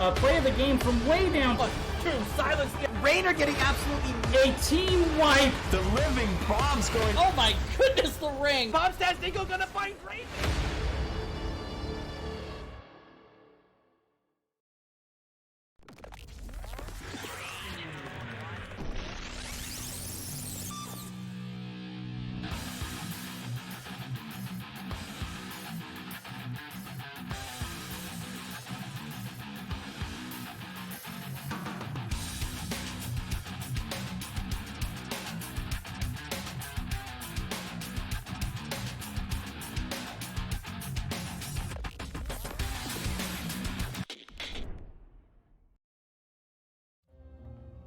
play of the game from way down. True, silence. Rainer getting absolutely A team wipe. The living bombs going. Oh my goodness, the ring. Bob Stasnico gonna find Rainer.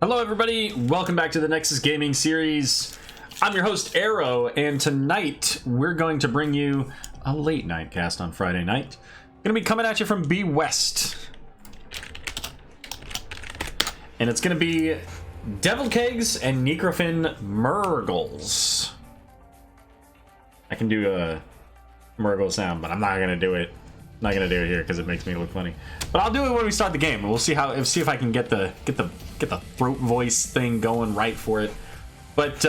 Hello everybody, welcome back to the Nexus Gaming series. I'm your host Arrow, and tonight we're going to bring you a late night cast on Friday night. Gonna be coming at you from B West. And it's gonna be Devil Keggs and Necrofin Mrgles. I can do a Mrgle sound, but I'm not gonna do it. Not gonna do it here because it makes me look funny. But I'll do it when we start the game, and we'll see if I can get the throat voice thing going right for it. But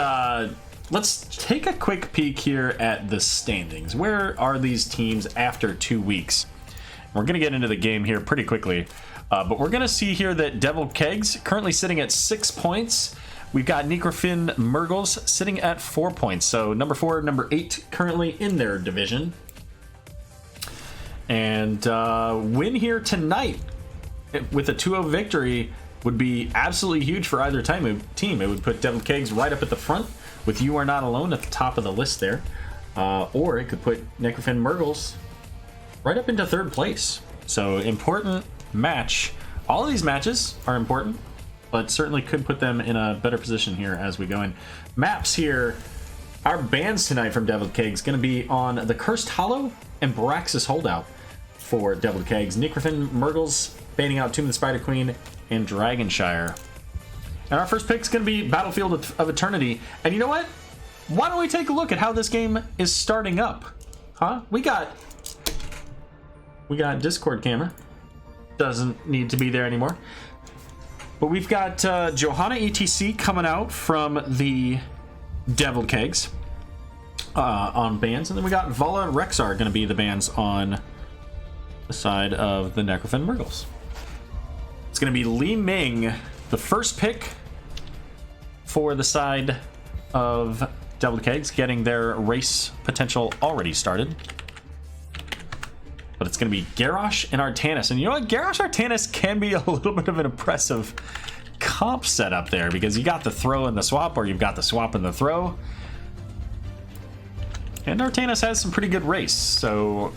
let's take a quick peek here at the standings. Where are these teams after 2 weeks? We're gonna get into the game here pretty quickly, but we're gonna see here that Devil Keggs currently sitting at 6 points. We've got Necrofin Mrgles sitting at 4 points. So number 4, number 8 currently in their division. And win here tonight with a 2-0 victory would be absolutely huge for either team. It would put Devil Keggs right up at the front with You Are Not Alone at the top of the list there. Or it could put Necrofin Mrgles right up into 3rd place. So important match. All of these matches are important, but certainly could put them in a better position here as we go in. Maps here. Our bans tonight from Devil Keggs going to be on the Cursed Hollow and Braxis Holdout for Devil Keggs. Necrofin Mrgles banning out Tomb of the Spider Queen and Dragonshire. And our first pick is going to be Battlefield of Eternity. And you know what? Why don't we take a look at how this game is starting up? Huh? We got Discord camera. Doesn't need to be there anymore. But we've got Johanna ETC coming out from the Devil Keggs on bans, and then we got Vala and Rexar going to be the bans on the side of the Necrofin Mrgles. It's going to be Li Ming, the first pick for the side of Devil Keggs, getting their race potential already started. But it's going to be Garrosh and Artanis, and you know what? Garrosh Artanis can be a little bit of an impressive comp setup there, because you got the throw and the swap, or you've got the swap and the throw. And Artanis has some pretty good race, so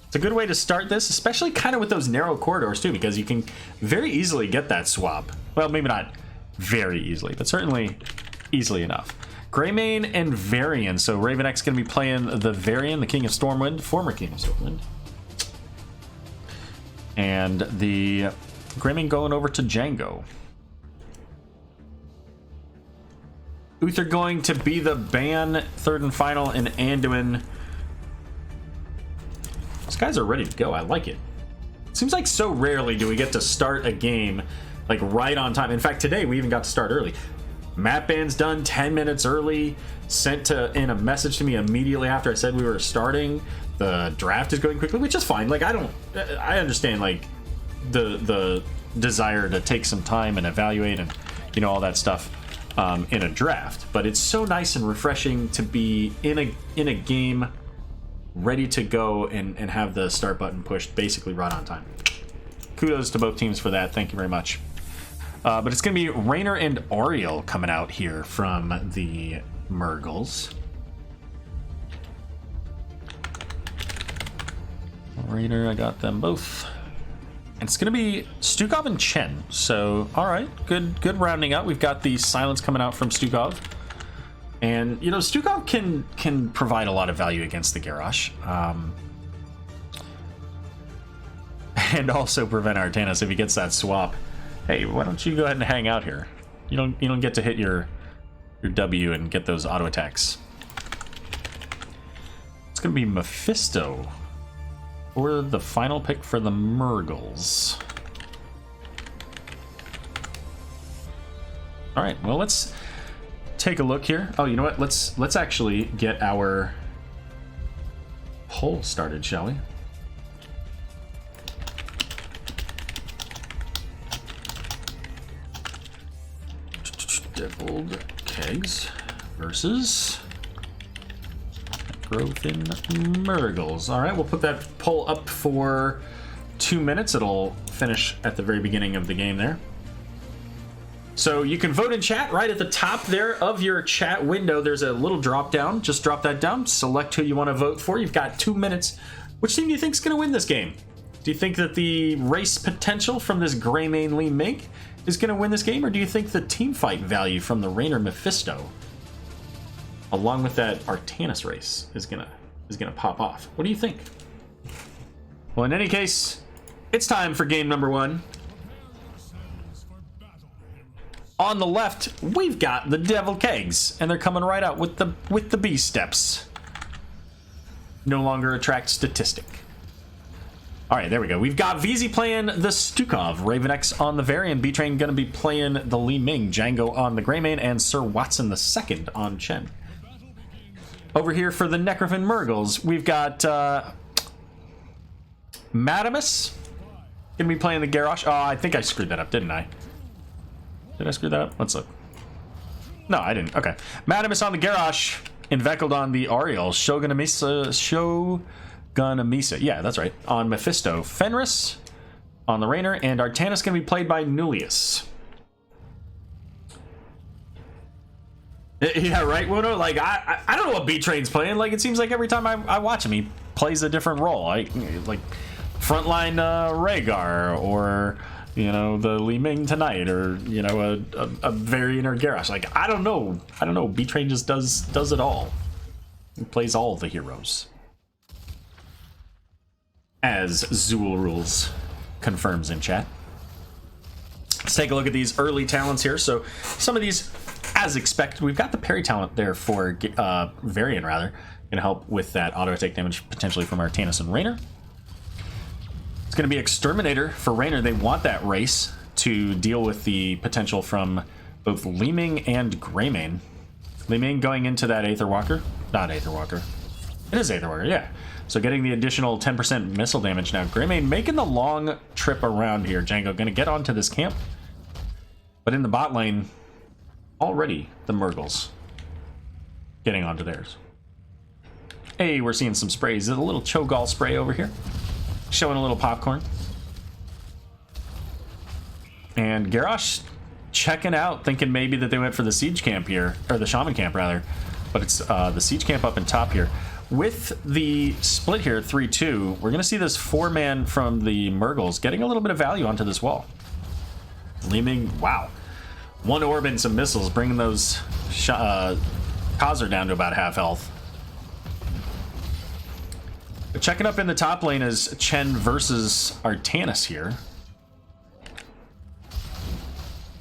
it's a good way to start this, especially kind of with those narrow corridors too, because you can very easily get that swap. Well, maybe not very easily, but certainly easily enough. Greymane and Varian. So Raven X going to be playing the Varian, the King of Stormwind, former King of Stormwind. And the Greymane going over to Django. Uther going to be the ban, 3rd and final, and Anduin. These guys are ready to go. I like it. Seems like so rarely do we get to start a game like right on time. In fact, today we even got to start early. Map ban's done 10 minutes early. Sent in a message to me immediately after I said we were starting. The draft is going quickly, which is fine. Like I understand like the desire to take some time and evaluate and all that stuff. In a draft, but it's so nice and refreshing to be in a game ready to go and have the start button pushed basically right on time. Kudos to both teams for that. Thank you very much. But it's gonna be Rainer and Ariel coming out here from the Mrgles. Rainer, I got them both. And it's going to be Stukov and Chen. So, all right, good rounding out. We've got the silence coming out from Stukov. And, Stukov can provide a lot of value against the Garrosh. And also prevent Artanis if he gets that swap. Hey, why don't you go ahead and hang out here? You don't get to hit your W and get those auto attacks. It's going to be Mephisto. Or the final pick for the Mrgles. All right, well, let's take a look here. Oh, you know what? Let's actually get our poll started, shall we? Deviled Keggs versus Necrofin Mrgles. All right, we'll put that poll up for 2 minutes. It'll finish at the very beginning of the game there. So you can vote in chat right at the top there of your chat window. There's a little drop down. Just drop that down. Select who you want to vote for. You've got 2 minutes. Which team do you think is going to win this game? Do you think that the race potential from this Greymane Li Ming is going to win this game, or do you think the team fight value from the Raynor Mephisto, along with that Artanis race, is gonna pop off? What do you think? Well, in any case, it's time for game number 1. On the left, we've got the Devil Keggs, and they're coming right out with the B steps. No longer a tracked statistic. All right, there we go. We've got VZ playing the Stukov, Ravenex on the Varian, B-Train going to be playing the Li Ming, Django on the Greymane, and Sir Watson II on Chen. Over here for the Necrofin Mrgles, we've got Madamus going to be playing the Garrosh. Oh, I think I screwed that up, didn't I? Did I screw that up? Let's look. No, I didn't. Okay. Madamus on the Garrosh, Inveckled on the Ariel, Shogunamisa. Yeah, that's right. On Mephisto. Fenris on the Raynor, and Artanis going to be played by Nullius. Yeah, right, Wuno? Like, I don't know what B-Train's playing. Like, it seems like every time I watch him, he plays a different role. Like frontline Rhaegar, or, you know, the Li Ming tonight, or, you know, a Varian or Garrosh. Like, I don't know. B-Train just does it all. He plays all the heroes, as Zool Rules confirms in chat. Let's take a look at these early talents here. So some of these, as expected, we've got the parry talent there for Varian, rather. Going to help with that auto attack damage potentially from Artanis and Raynor. It's going to be Exterminator for Raynor. They want that race to deal with the potential from both Li Ming and Greymane. Li Ming going into that Aether Walker. Not Aether Walker. It is Aether Walker, yeah. So getting the additional 10% missile damage now. Greymane making the long trip around here. Django going to get onto this camp. But in the bot lane, already the Mrgles getting onto theirs. Hey, we're seeing some sprays. There's a little Cho'Gall spray over here. Showing a little popcorn. And Garrosh checking out, thinking maybe that they went for the siege camp here, or the shaman camp rather. But it's the siege camp up in top here. With the split here, 3-2, we're going to see this 4-man from the Mrgles getting a little bit of value onto this wall. Li Ming, wow. 1 orb and some missiles, bringing those Khazar down to about half health. But checking up in the top lane is Chen versus Artanis here.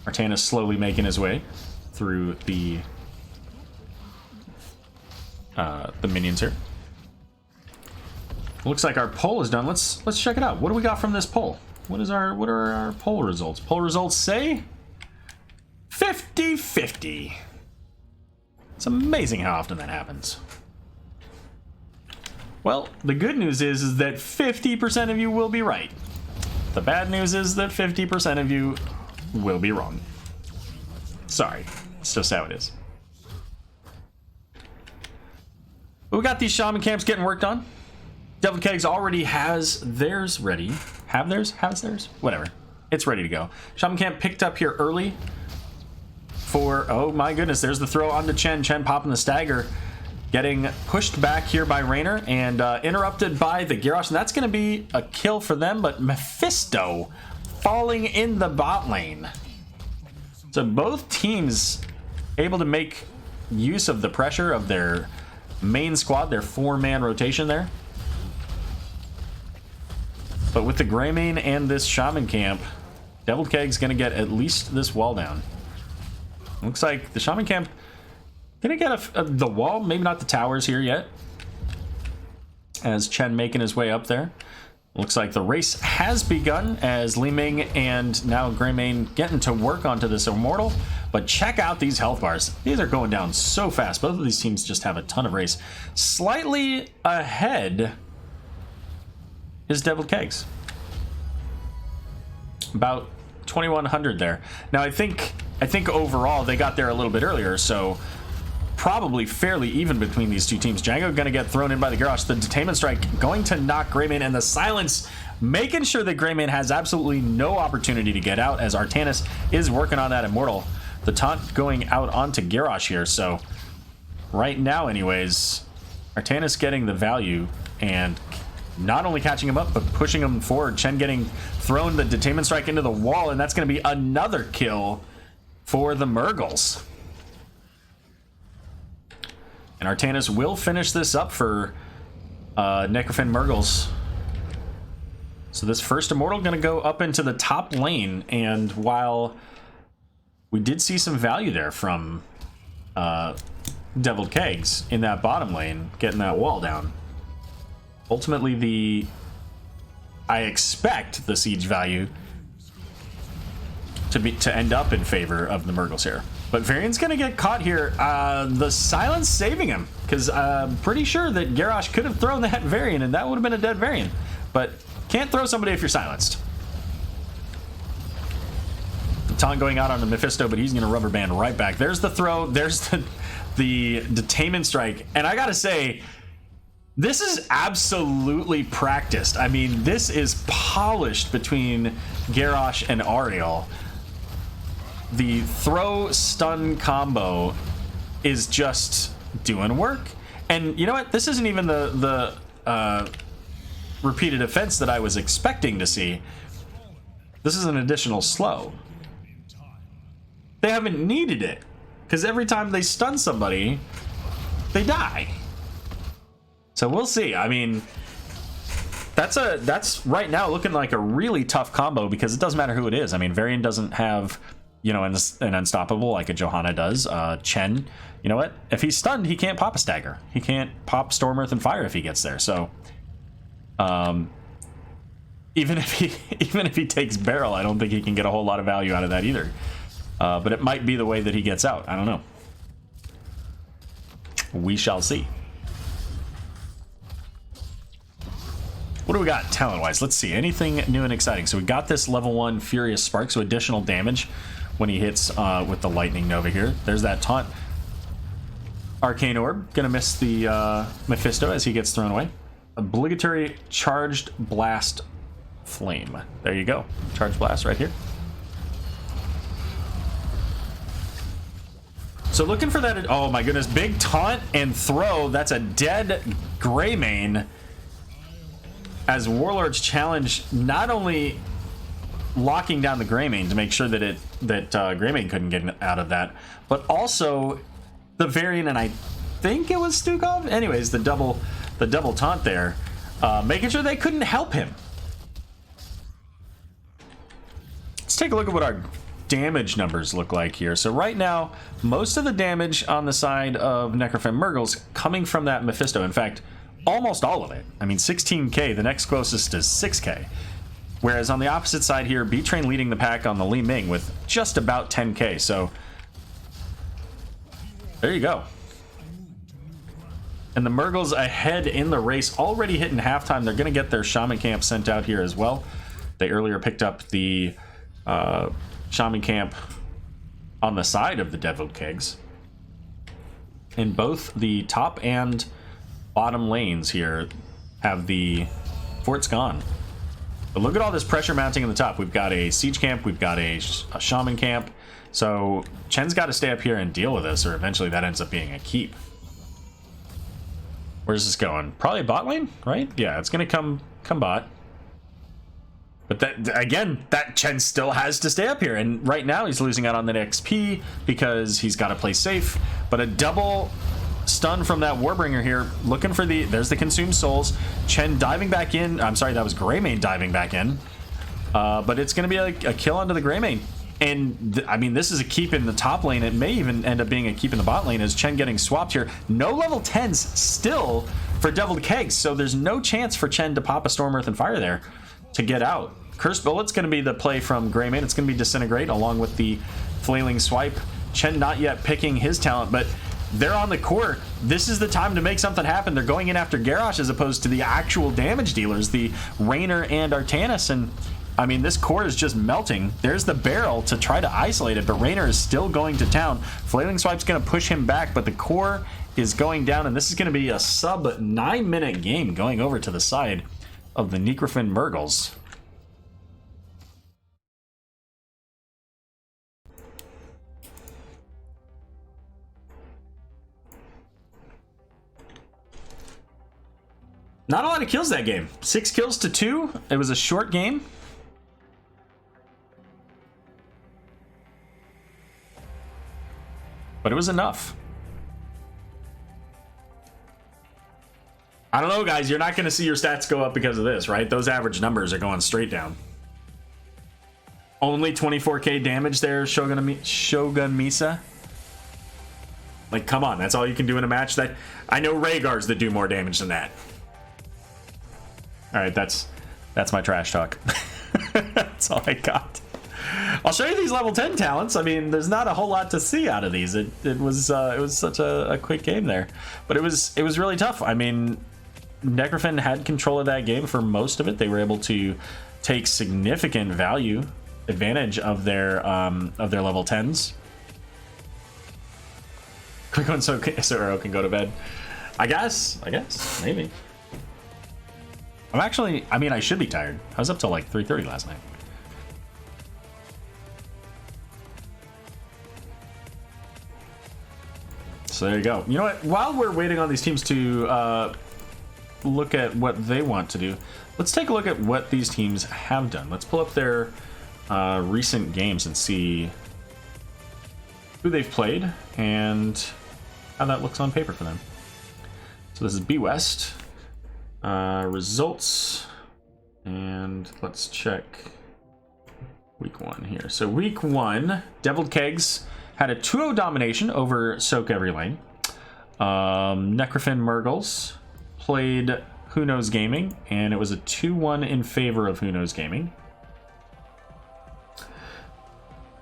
Artanis slowly making his way through the minions here. Looks like our poll is done. Let's check it out. What do we got from this poll? What are our poll results? Poll results say 50-50. It's amazing how often that happens. Well, the good news is that 50% of you will be right. The bad news is that 50% of you will be wrong. Sorry, it's just how it is. But we got these shaman camps getting worked on. Devil Keggs already has theirs ready. Have theirs? Has theirs? Whatever. It's ready to go. Shaman camp picked up here early for, oh my goodness, there's the throw onto Chen. Chen popping the stagger. Getting pushed back here by Raynor and interrupted by the Garrosh. And that's going to be a kill for them, but Mephisto falling in the bot lane. So both teams able to make use of the pressure of their main squad, their 4-man rotation there. But with the Greymane and this Shaman camp, Devil Keggs going to get at least this wall down. Looks like the Shaman camp gonna get the wall, maybe not the towers here yet. As Chen making his way up there. Looks like the race has begun as Li Ming and now Greymane getting to work onto this Immortal. But check out these health bars. These are going down so fast. Both of these teams just have a ton of race. Slightly ahead is Devil Keggs. About 2100 there. Now I think overall they got there a little bit earlier, so probably fairly even between these two teams. Django gonna get thrown in by the Garrosh. The Detainment Strike going to knock Greymane, and the Silence making sure that Greymane has absolutely no opportunity to get out as Artanis is working on that Immortal. The taunt going out onto Garrosh here, so right now anyways, Artanis getting the value and not only catching him up, but pushing him forward. Chen getting thrown the Detainment Strike into the wall, and that's going to be another kill for the Mrgles. And Artanis will finish this up for Necrofin Mrgles. So this first Immortal going to go up into the top lane, and while we did see some value there from Devil Keggs in that bottom lane, getting that wall down, ultimately I expect the siege value to end up in favor of the Mrgles here. But Varian's gonna get caught here. The Silence saving him, because I'm pretty sure that Garrosh could have thrown that Varian and that would have been a dead Varian. But can't throw somebody if you're silenced. The taunt going out on the Mephisto, but he's gonna rubber band right back. There's the throw, there's the Detainment Strike, and I gotta say, this is absolutely practiced. I mean, this is polished between Garrosh and Ariel. The throw stun combo is just doing work. And you know what? This isn't even the repeated offense that I was expecting to see. This is an additional slow. They haven't needed it, because every time they stun somebody, they die. So we'll see. I mean, that's right now looking like a really tough combo, because it doesn't matter who it is. I mean, Varian doesn't have, you know, an unstoppable like a Johanna does. Chen, you know what? If he's stunned, he can't pop a stagger. He can't pop Storm, Earth, and Fire if he gets there. So, even if he takes Barrel, I don't think he can get a whole lot of value out of that either. But it might be the way that he gets out. I don't know. We shall see. What do we got talent-wise? Let's see. Anything new and exciting? So we got this level 1 Furious Spark, so additional damage when he hits with the Lightning Nova here. There's that taunt. Arcane Orb. Gonna miss the Mephisto as he gets thrown away. Obligatory Charged Blast Flame. There you go. Charged Blast right here. So looking for that. Oh my goodness. Big taunt and throw. That's a dead Greymane. As Warlord's Challenge not only locking down the Greymane to make sure that Greymane couldn't get out of that, but also the Varian, and I think it was Stukov. Anyways, the double taunt there, making sure they couldn't help him. Let's take a look at what our damage numbers look like here. So right now, most of the damage on the side of Necrofin Mrgles coming from that Mephisto. In fact, almost all of it. I mean, 16k. The next closest is 6k. Whereas on the opposite side here, B-Train leading the pack on the Li Ming with just about 10k. So there you go. And the Mrgles ahead in the race, already hitting halftime. They're going to get their Shaman Camp sent out here as well. They earlier picked up the Shaman Camp on the side of the Devil Keggs. In both the top and bottom lanes here have the forts gone. But look at all this pressure mounting in the top. We've got a siege camp, we've got a shaman camp. So Chen's got to stay up here and deal with this, or eventually that ends up being a keep. Where's this going? Probably bot lane, right? Yeah, it's gonna come bot. But that, again, that Chen still has to stay up here, and right now he's losing out on that XP because he's got to play safe. But a double stun from that Warbringer here, looking for there's the Consumed Souls. Chen diving back in. I'm sorry, that was Greymane diving back in. But it's going to be a kill onto the Greymane. And I mean, this is a keep in the top lane. It may even end up being a keep in the bot lane as Chen getting swapped here. No level 10s still for Deviled Keggs, so there's no chance for Chen to pop a Storm, Earth, and Fire there to get out. Cursed Bullet's going to be the play from Greymane. It's going to be Disintegrate along with the Flailing Swipe. Chen not yet picking his talent, but they're on the court. This is the time to make something happen. They're going in after Garrosh as opposed to the actual damage dealers, the Raynor and Artanis, and I mean, this core is just melting. There's the barrel to try to isolate it, but Raynor is still going to town. Flailing Swipe's going to push him back, but the core is going down, and this is going to be a sub 9-minute game going over to the side of the Necrofin Mrgles. Not a lot of kills that game. 6 kills to 2. It was a short game. But it was enough. I don't know, guys. You're not going to see your stats go up because of this, right? Those average numbers are going straight down. Only 24k damage there, Shogun Misa. Like, come on. That's all you can do in a match. That I know Rhaegars that do more damage than that. All right, that's my trash talk. That's all I got. I'll show you these level 10 talents. I mean, there's not a whole lot to see out of these. It was such a quick game there, but it was really tough. I mean, Necrofin had control of that game for most of it. They were able to take significant value advantage of their level 10s. Quick one, so Arrow can go to bed. I guess maybe. I mean, I should be tired. I was up till like 3:30 last night. So there you go. You know what? While we're waiting on these teams to look at what they want to do, let's take a look at what these teams have done. Let's pull up their recent games and see who they've played and how that looks on paper for them. So this is B West. Results, and let's check week 1 here. So week 1, Deviled Keggs had a 2-0 domination over Soak Every Lane. Necrofin Mrgles played Who Knows Gaming, and it was a 2-1 in favor of Who Knows Gaming.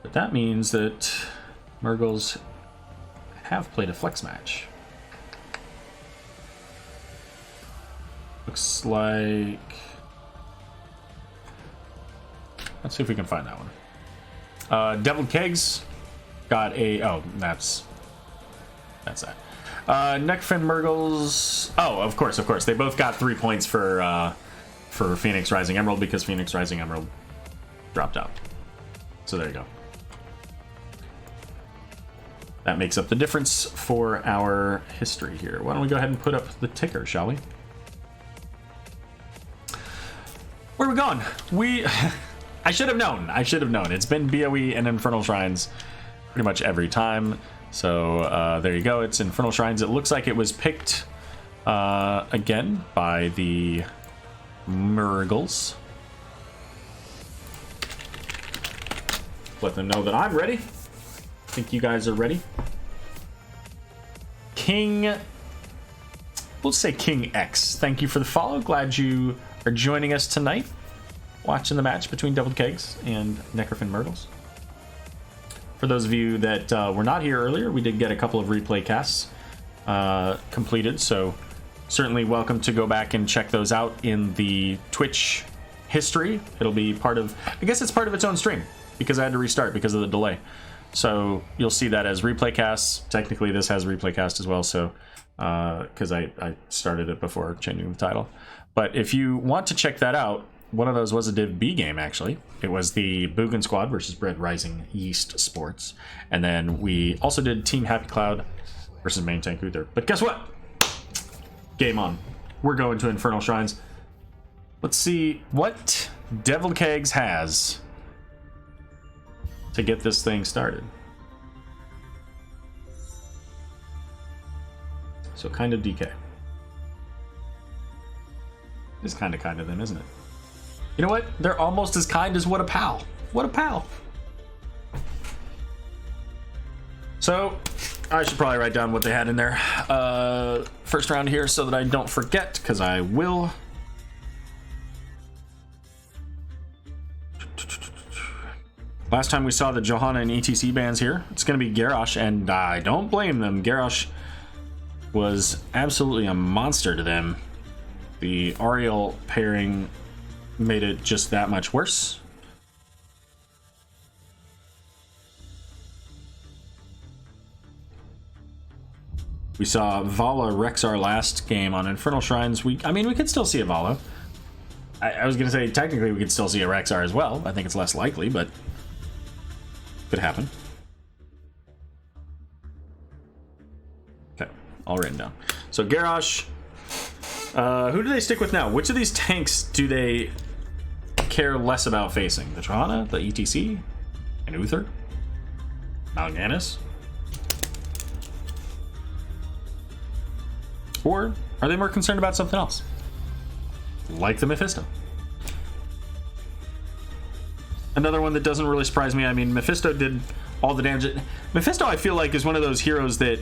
But that means that Mrgles have played a flex match. Looks like... Let's see if we can find that one. Deviled Keggs got a... Oh, that's that. Necrofin Mrgles... Oh, of course. They both got 3 points for Phoenix Rising Emerald because Phoenix Rising Emerald dropped out. So there you go. That makes up the difference for our history here. Why don't we go ahead and put up the ticker, shall we? Where are we going? I should have known. It's been BOE and Infernal Shrines pretty much every time. So there you go. It's Infernal Shrines. It looks like it was picked again by the Mrgles. Let them know that I'm ready. I think you guys are ready. We'll say King X. Thank you for the follow. Glad you are joining us tonight, watching the match between Deviled Keggs and Necrofin Mrgles. For those of you that were not here earlier, we did get a couple of replay casts completed, so certainly welcome to go back and check those out in the Twitch history. It'll be part of, I guess it's part of its own stream because I had to restart because of the delay. So you'll see that as replay casts. Technically this has replay cast as well, so because I started it before changing the title. But if you want to check that out, one of those was a Div B game, actually. It was the Boogan Squad versus Bread Rising Yeast Sports. And then we also did Team Happy Cloud versus Main Tank Uther. But guess what? Game on. We're going to Infernal Shrines. Let's see what Deviled Keggs has to get this thing started. So kind of DK. It's kind of them, isn't it? You know what? They're almost as kind as What a Pal. What a Pal. So I should probably write down what they had in there first round here so that I don't forget, because I will. Last time we saw the Johanna and ETC bands here, it's going to be Garrosh, and I don't blame them. Garrosh was absolutely a monster to them. The Ariel pairing made it just that much worse. We saw Vala Rexar last game on Infernal Shrines. I mean, we could still see a Vala. I was going to say, technically, we could still see a Rexar as well. I think it's less likely, but could happen. Okay, all written down. So Garrosh, who do they stick with now? Which of these tanks do they care less about facing? The Johanna, the ETC, and Uther? Mal'Ganis? Or are they more concerned about something else? Like the Mephisto. Another one that doesn't really surprise me. I mean, Mephisto did all the damage. Mephisto, I feel like, is one of those heroes that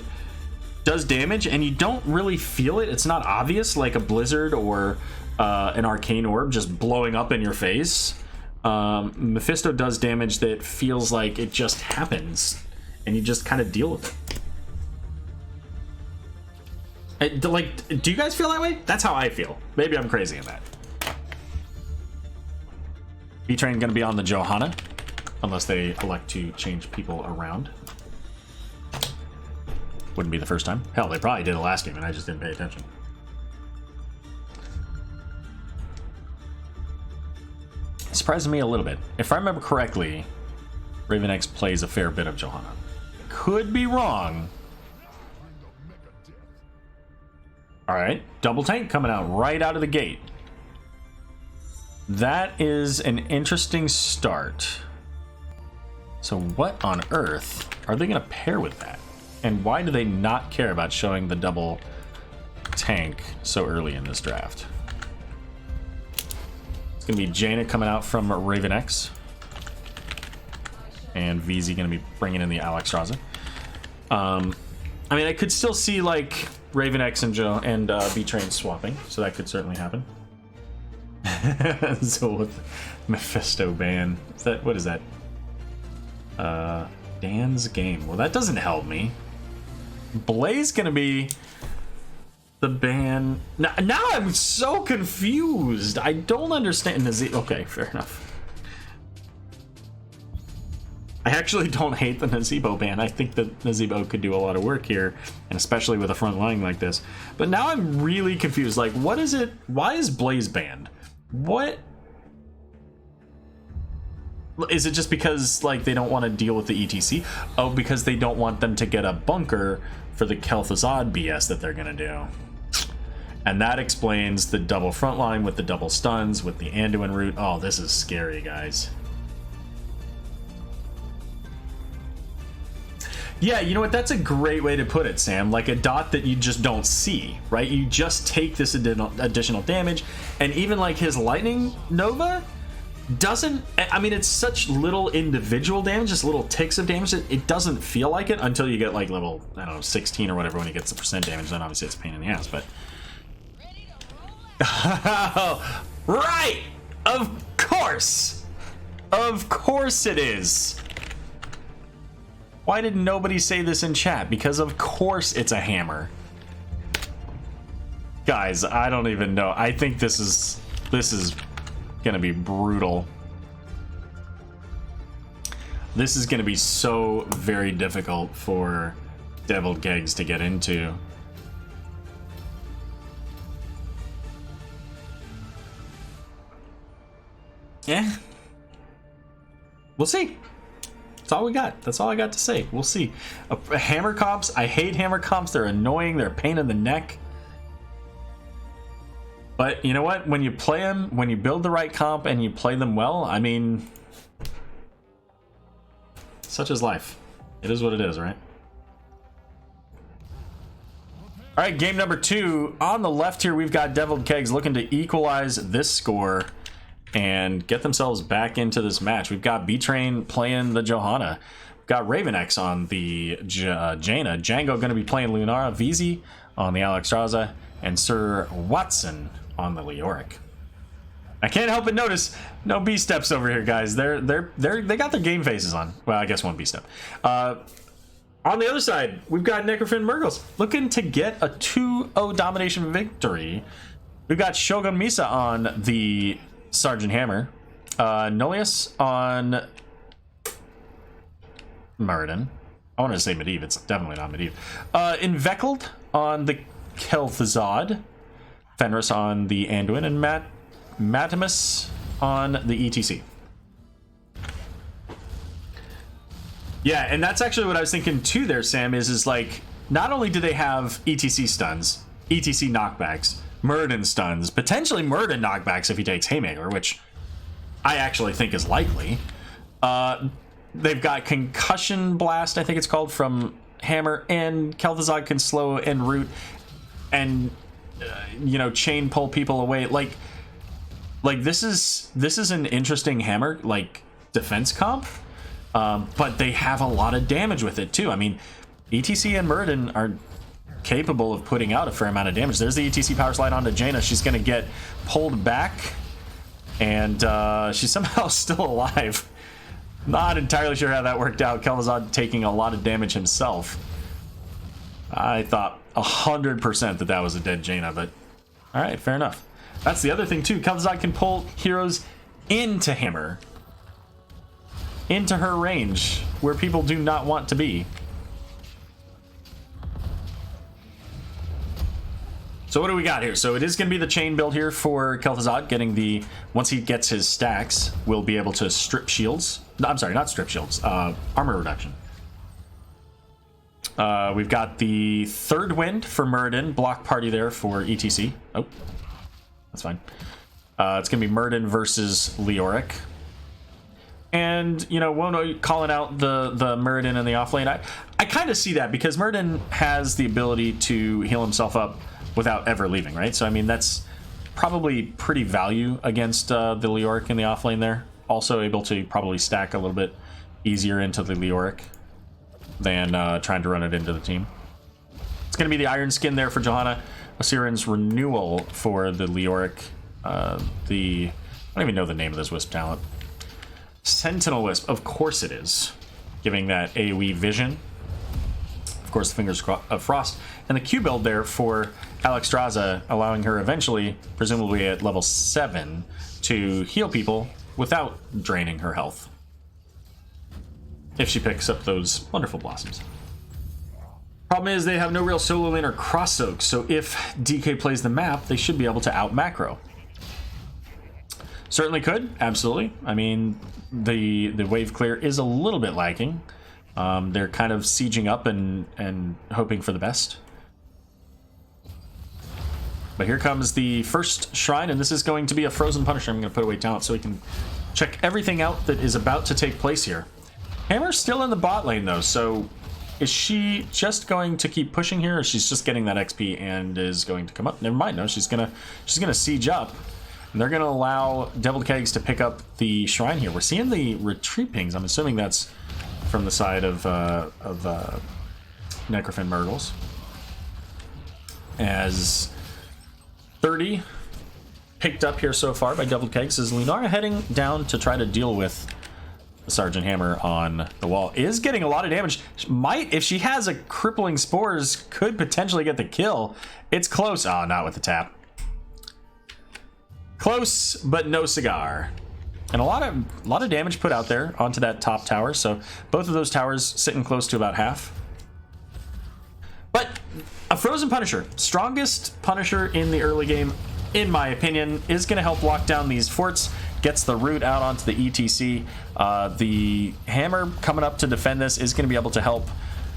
does damage and you don't really feel it. It's not obvious, like a Blizzard or an Arcane Orb just blowing up in your face. Mephisto does damage that feels like it just happens and you just kind of deal with it. Like, do you guys feel that way? That's how I feel. Maybe I'm crazy in that. B-Train going to be on the Johanna, unless they elect to change people around. Wouldn't be the first time. Hell, they probably did it last game, and I just didn't pay attention. It surprises me a little bit. If I remember correctly, Raven X plays a fair bit of Johanna. Could be wrong. Alright, double tank coming out right out of the gate. That is an interesting start. So what on earth are they going to pair with that? And why do they not care about showing the double tank so early in this draft? It's going to be Jaina coming out from Raven X. And VZ going to be bringing in the Alex Raza. I mean, I could still see, like, Raven X and B-Train swapping, so that could certainly happen. So with Mephisto ban, what is that? Dan's game. Well, that doesn't help me. Blaze gonna be the ban. Now I'm so confused. I don't understand. Okay, fair enough. I actually don't hate the Nazebo ban. I think that Nazebo could do a lot of work here, and especially with a front line like this. But now I'm really confused. Like, what is it? Why is Blaze banned? What? Is it just because, like, they don't want to deal with the ETC? Oh, because they don't want them to get a bunker for the Kel'Thuzad BS that they're going to do. And that explains the double front line with the double stuns, with the Anduin route. Oh, this is scary, guys. Yeah, you know what? That's a great way to put it, Sam. Like a dot that you just don't see, right? You just take this additional damage, and even like his Lightning Nova doesn't... I mean, it's such little individual damage, just little ticks of damage. It doesn't feel like it until you get like level, I don't know, 16 or whatever when he gets the percent damage. Then obviously it's a pain in the ass, but... Right! Of course! Of course it is! Why did nobody say this in chat? Because of course it's a hammer. Guys, I don't even know. I think this is gonna be brutal. This is gonna be so very difficult for Deviled Keggs to get into. Yeah. We'll see. That's all we got. That's all I got to say. We'll see. Hammer comps. I hate hammer comps. They're annoying. They're a pain in the neck. But you know what? When you play them, when you build the right comp and you play them well, I mean, such is life. It is what it is, right? All right, game number 2. On the left here, we've got Deviled Keggs looking to equalize this score and get themselves back into this match. We've got B-Train playing the Johanna. got Raven X on the Jaina, Django going to be playing Lunara, VZ on the Alexstrasza, and Sir Watson on the Leoric. I can't help but notice no B steps over here, guys. They got their game faces on. Well, I guess one B step. On the other side, we've got Necrofin Mrgles looking to get a 2-0 domination victory. We've got Shogun Misa on the Sergeant Hammer, Nolius on Muradin. I wanted to say Medivh. It's definitely not Medivh. Inveckled on the Kel'Thuzad, Fenris on the Anduin, and Matimus on the ETC. Yeah, and that's actually what I was thinking too there, Sam, is like, not only do they have ETC stuns, ETC knockbacks, Muradin stuns, potentially Muradin knockbacks if he takes Haymaker, which I actually think is likely. They've got Concussion Blast, I think it's called, from Hammer, and Kel'Thuzad can slow and root and, chain pull people away. Like this is an interesting Hammer, like, defense comp. But they have a lot of damage with it too. I mean, ETC and Muradin are capable of putting out a fair amount of damage. There's the ETC power slide onto Jaina. She's going to get pulled back, and she's somehow still alive. Not entirely sure how that worked out. Kel'Thuzad taking a lot of damage himself. I thought 100% that was a dead Jaina, but all right, fair enough. That's the other thing too. Kel'Thuzad can pull heroes into Hammer, into her range, where people do not want to be. So what do we got here? So it is going to be the chain build here for Kel'Thuzad, getting the, once he gets his stacks, we'll be able to strip shields. No, I'm sorry, not strip shields, armor reduction. We've got the third wind for Muradin, block party there for ETC. Oh, that's fine. It's going to be Muradin versus Leoric. And, Wono calling out the Muradin in the offlane. I kind of see that, because Muradin has the ability to heal himself up without ever leaving, right? So, I mean, that's probably pretty value against the Leoric in the offlane there. Also able to probably stack a little bit easier into the Leoric than trying to run it into the team. It's going to be the Iron Skin there for Johanna. Osirin's Renewal for the Leoric. I don't even know the name of this Wisp talent. Sentinel Wisp, of course it is, giving that AoE vision. Of course, the Fingers of Frost, and the Q build there for Alexstrasza, allowing her eventually, presumably at level 7, to heal people without draining her health, if she picks up those wonderful blossoms. Problem is, they have no real solo lane or cross soak, so if DK plays the map, they should be able to out macro. Certainly could, absolutely. I mean, the wave clear is a little bit lacking. They're kind of sieging up and hoping for the best. But here comes the first shrine, and this is going to be a Frozen Punisher. I'm going to put away talent so we can check everything out that is about to take place here. Hammer's still in the bot lane, though, so is she just going to keep pushing here, or she's just getting that XP and is going to come up? Never mind, no, she's gonna siege up. And they're going to allow Devil Keggs to pick up the shrine here. We're seeing the retreat pings. I'm assuming that's from the side of Necrofin Mrgles. As 30 picked up here so far by Devil Keggs, is Lunara heading down to try to deal with the Sergeant Hammer on the wall. Is getting a lot of damage. Might, if she has a crippling spores, could potentially get the kill. It's close. Oh, not with the tap. Close, but no cigar. And a lot of damage put out there onto that top tower. So both of those towers sitting close to about half. But a Frozen Punisher, strongest Punisher in the early game, in my opinion, is going to help lock down these forts. Gets the root out onto the ETC. The Hammer coming up to defend this is going to be able to help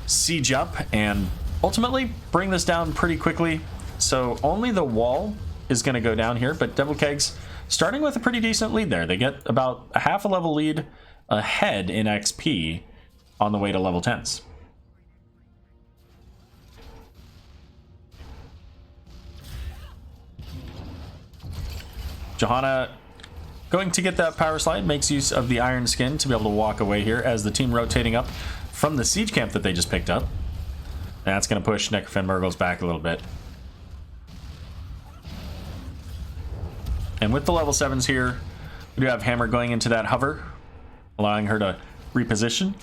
siege up and ultimately bring this down pretty quickly. So only the wall is going to go down here, but Devil Keggs starting with a pretty decent lead there. They get about a half a level lead ahead in XP on the way to level 10s. Johanna going to get that power slide, makes use of the Iron Skin to be able to walk away here as the team rotating up from the siege camp that they just picked up. That's going to push Necrofin Mrgles back a little bit. And with the level 7s here, we do have Hammer going into that hover, allowing her to reposition.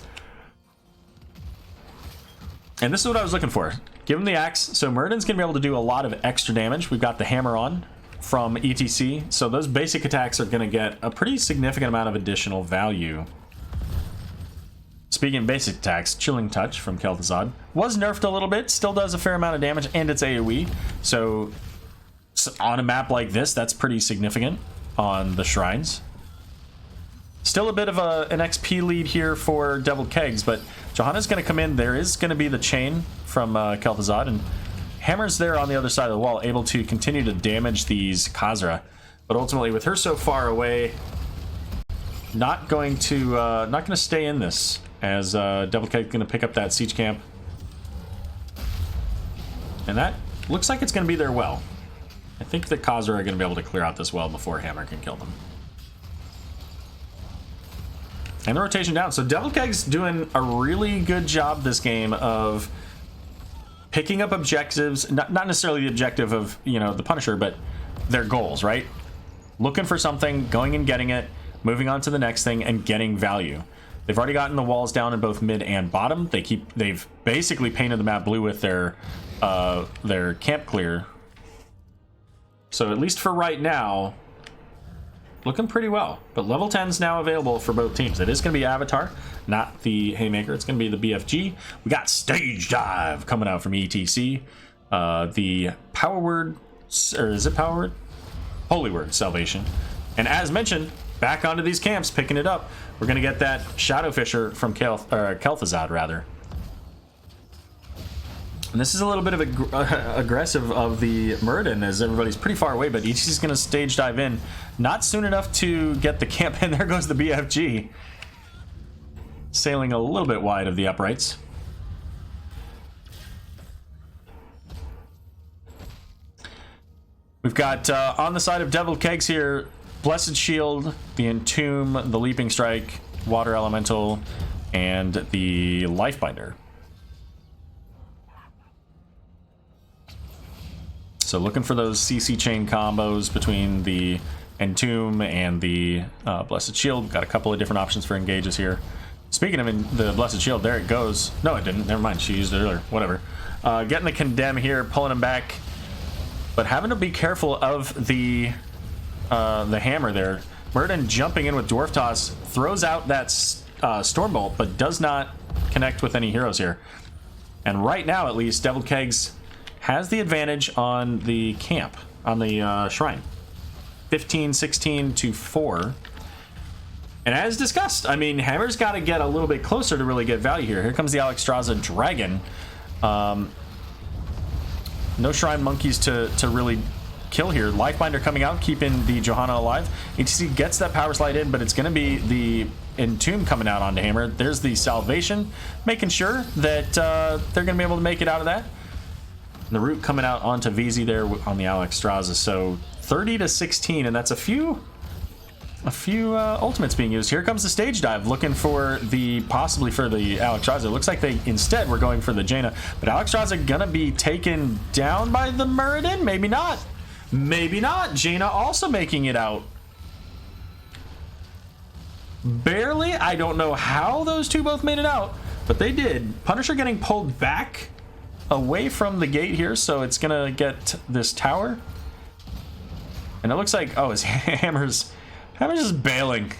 And this is what I was looking for. Give him the axe. So Murden's going to be able to do a lot of extra damage. We've got the hammer on from ETC. So those basic attacks are going to get a pretty significant amount of additional value. Speaking of basic attacks, Chilling Touch from Kel'Thuzad was nerfed a little bit. Still does a fair amount of damage, and it's AoE. So on a map like this, that's pretty significant on the shrines. Still a bit of an XP lead here for Devil Keggs, but Johanna's going to come in. There is going to be the chain from Kel'Thuzad, and Hammer's there on the other side of the wall, able to continue to damage these Khazra. But ultimately, with her so far away, not going to stay in this, as Devil Keggs going to pick up that siege camp, and that looks like it's going to be there well. I think the Khazra are going to be able to clear out this well before Hammer can kill them. And the rotation down. So Devil Keggs doing a really good job this game of picking up objectives, not necessarily the objective of, you know, the Punisher, but their goals, right? Looking for something, going and getting it, moving on to the next thing, and getting value. They've already gotten the walls down in both mid and bottom. They've basically painted the map blue with their camp clear. So at least for right now, looking pretty well. But level 10's now available for both teams. It is going to be Avatar, not the Haymaker. It's going to be the BFG. We got Stage Dive coming out from ETC. The Power Word, or is it Power Word? Holy Word Salvation. And as mentioned, back onto these camps, picking it up. We're going to get that Shadow Fisher from Kel'Thuzad, rather. And this is a little bit of aggressive of the Murden, as everybody's pretty far away, but ETC's going to stage dive in. Not soon enough to get the camp in. There goes the BFG. Sailing a little bit wide of the uprights. We've got, on the side of Devil Keggs here, Blessed Shield, the Entomb, the Leaping Strike, Water Elemental, and the Lifebinder. So looking for those CC chain combos between the Entomb and the Blessed Shield. Got a couple of different options for engages here. Speaking of the Blessed Shield, there it goes. No, it didn't. Never mind. She used it earlier. Whatever. Getting the Condemn here, pulling him back. But having to be careful of the hammer there. Murden jumping in with Dwarf Toss. Throws out that Stormbolt, but does not connect with any heroes here. And right now, at least, Devil Keggs has the advantage on the camp, on the shrine. 15-16 to 4. And as discussed, I mean, Hammer's got to get a little bit closer to really get value here. Here comes the Alexstrasza Dragon. No Shrine Monkeys to really kill here. Lifebinder coming out, keeping the Johanna alive. HTC gets that Power Slide in, but it's going to be the Entomb coming out onto Hammer. There's the Salvation, making sure that they're going to be able to make it out of that. And the Root coming out onto VZ there on the Alexstrasza. So 30-16, and that's a few ultimates being used. Here comes the Stage Dive, looking for possibly for the Alexstrasza. It looks like they instead were going for the Jaina, but Alexstrasza gonna be taken down by the Muradin. Maybe not. Maybe not. Jaina also making it out. Barely. I don't know how those two both made it out, but they did. Punisher getting pulled back away from the gate here, so it's gonna get this tower. And it looks like, oh, his Hammer's just bailing.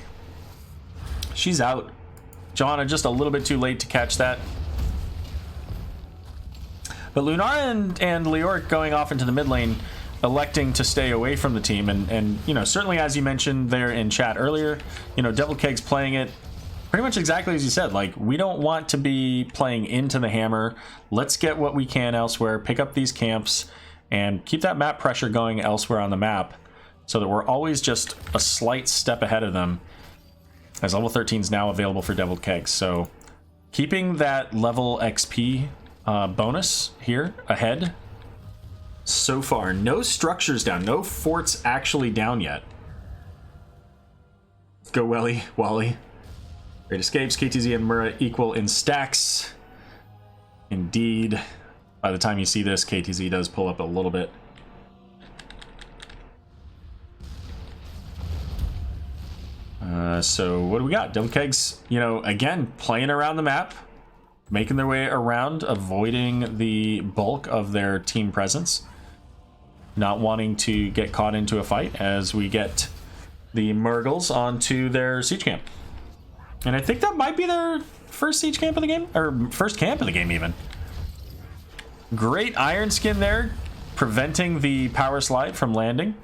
She's out. Johanna just a little bit too late to catch that. But Lunara and Leoric going off into the mid lane, electing to stay away from the team. And you know, certainly as you mentioned there in chat earlier, you know, Devil Keggs playing it pretty much exactly as you said. Like, we don't want to be playing into the Hammer. Let's get what we can elsewhere, pick up these camps, and keep that map pressure going elsewhere on the map, so that we're always just a slight step ahead of them, as level 13 is now available for Devil Keggs. So keeping that level XP bonus here ahead so far. No structures down, no forts actually down yet. Go Wally. Great escapes. KTZ and Mura equal in stacks. Indeed. By the time you see this, KTZ does pull up a little bit. So what do we got? Devil Keggs, you know, again, playing around the map, making their way around, avoiding the bulk of their team presence, not wanting to get caught into a fight as we get the Mrgles onto their siege camp. And I think that might be their first siege camp of the game, or first camp of the game even. Great iron skin there, preventing the power slide from landing.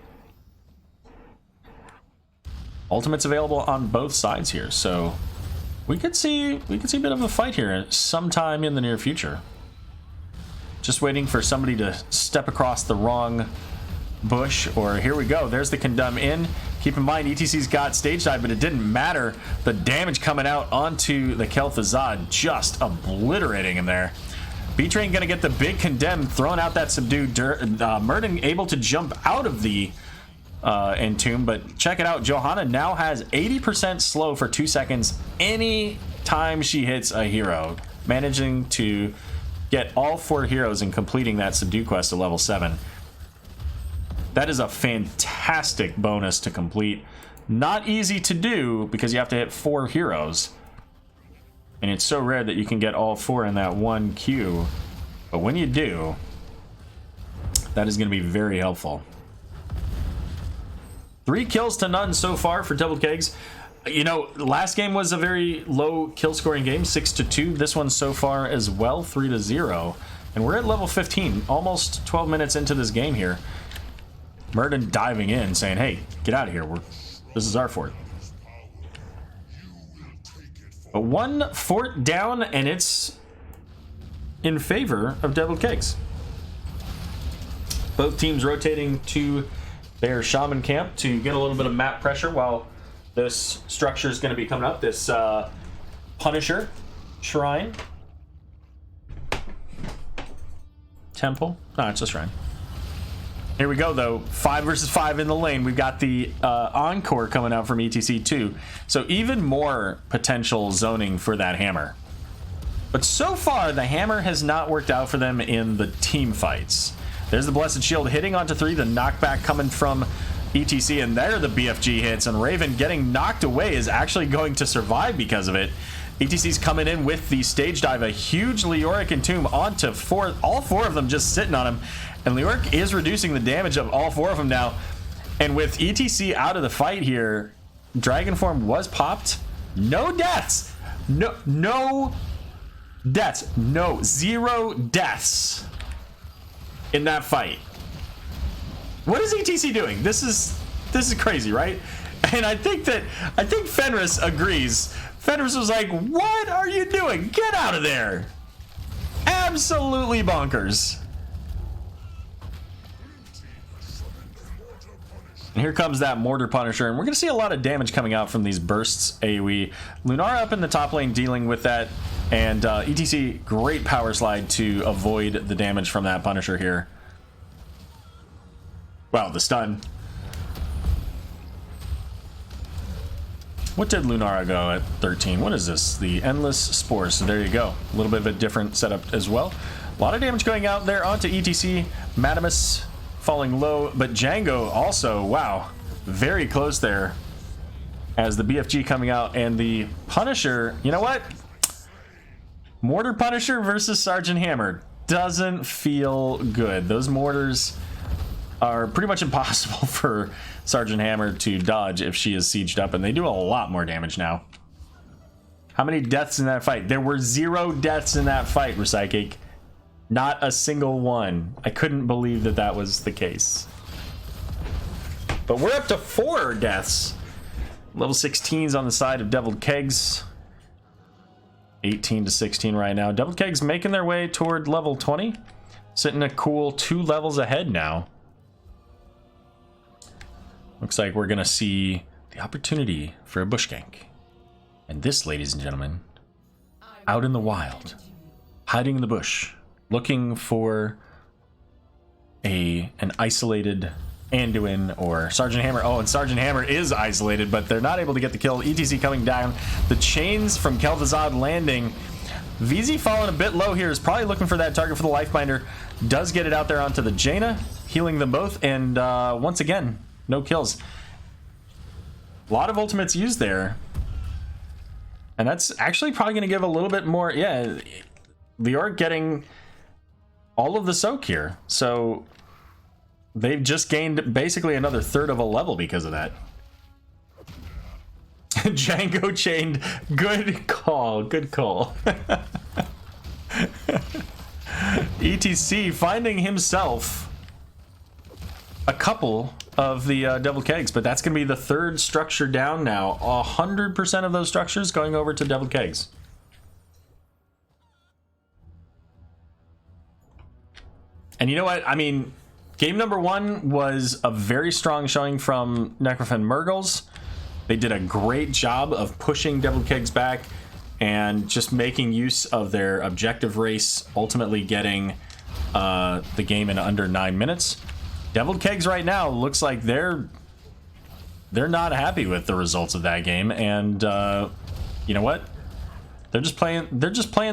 Ultimate's available on both sides here, so we could see a bit of a fight here sometime in the near future. Just waiting for somebody to step across the wrong bush, or here we go. There's the condemn in. Keep in mind, ETC's got stage dive, but it didn't matter. The damage coming out onto the Kel'Thuzad, just obliterating him there. B-Train gonna get the big condemn, throwing out that subdued Murden able to jump out of the Entomb, but check it out. Johanna now has 80% slow for 2 seconds any time she hits a hero, managing to get all 4 heroes and completing that subdue quest to level 7. That is a fantastic bonus to complete. Not easy to do because you have to hit 4 heroes, and it's so rare that you can get all 4 in that one queue, but when you do, that is going to be very helpful. 3 kills to none so far for Devil Keggs. You know, last game was a very low kill scoring game, 6-2. This one so far as well, 3-0. And we're at level 15, almost 12 minutes into this game here. Murden diving in, saying, hey, get out of here. This is our fort. But 1 fort down, and it's in favor of Devil Keggs. Both teams rotating to their shaman camp to get a little bit of map pressure while this structure is going to be coming up. This Punisher shrine. Temple? No, it's a shrine. Here we go, though. 5 versus 5 in the lane. We've got the Encore coming out from ETC too. So even more potential zoning for that hammer. But so far, the hammer has not worked out for them in the team fights. There's the Blessed Shield hitting onto 3. The knockback coming from ETC, and there the BFG hits. And Raven getting knocked away is actually going to survive because of it. ETC's coming in with the stage dive. A huge Leoric Entomb onto 4. All 4 of them just sitting on him. And Leoric is reducing the damage of all 4 of them now. And with ETC out of the fight here, Dragon Form was popped. No deaths. No deaths. No. 0 deaths in that fight. What is ETC doing? This is crazy, right? And I think Fenris agrees. Fenris was like, what are you doing? Get out of there. Absolutely bonkers. And here comes that Mortar Punisher, and we're going to see a lot of damage coming out from these bursts AoE. Lunara up in the top lane dealing with that, and ETC, great power slide to avoid the damage from that Punisher here. Wow, the stun. What did Lunara go at 13? What is this? The Endless Spore. So there you go. A little bit of a different setup as well. A lot of damage going out there onto ETC. Madamus falling low, but Django also, wow, very close there as the BFG coming out, and the Punisher, you know what? Mortar Punisher versus Sergeant Hammer doesn't feel good. Those mortars are pretty much impossible for Sergeant Hammer to dodge if she is sieged up, and they do a lot more damage now. How many deaths in that fight? There were 0 deaths in that fight, Recycake. Not a single one. I couldn't believe that that was the case. But we're up to 4 deaths. Level 16's on the side of Devil Keggs. 18-16 right now. Devil Keggs making their way toward level 20. Sitting a cool 2 levels ahead now. Looks like we're going to see the opportunity for a bush gank. And this, ladies and gentlemen, out in the wild, hiding in the bush, looking for an isolated Anduin or Sergeant Hammer. Oh, and Sergeant Hammer is isolated, but they're not able to get the kill. ETC coming down. The chains from Kel'Thuzad landing. VZ falling a bit low here, is probably looking for that target for the Lifebinder. Does get it out there onto the Jaina, healing them both, and once again, no kills. A lot of ultimates used there. And that's actually probably going to give a little bit more... Yeah, Leoric getting all of the soak here. So they've just gained basically another third of a level because of that. Django chained. Good call. Good call. ETC finding himself a couple of the Devil Keggs, but that's going to be the third structure down now. 100% of those structures going over to Devil Keggs. And you know what? I mean, game number 1 was a very strong showing from Necrofin Mrgles. They did a great job of pushing Devil Keggs back and just making use of their objective race, ultimately getting the game in under 9 minutes. Devil Keggs right now looks like they're not happy with the results of that game, and you know what? They're just playing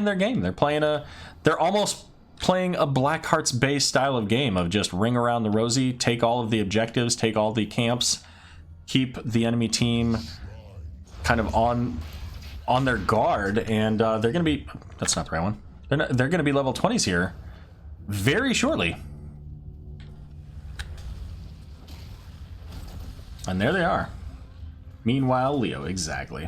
their game. They're almost playing a Black Hearts based style of game of just ring around the rosy, take all of the objectives, take all the camps, keep the enemy team kind of on their guard, and they're gonna be, that's not the right one. They're gonna be level 20s here very shortly. And there they are. Meanwhile, Leo, exactly.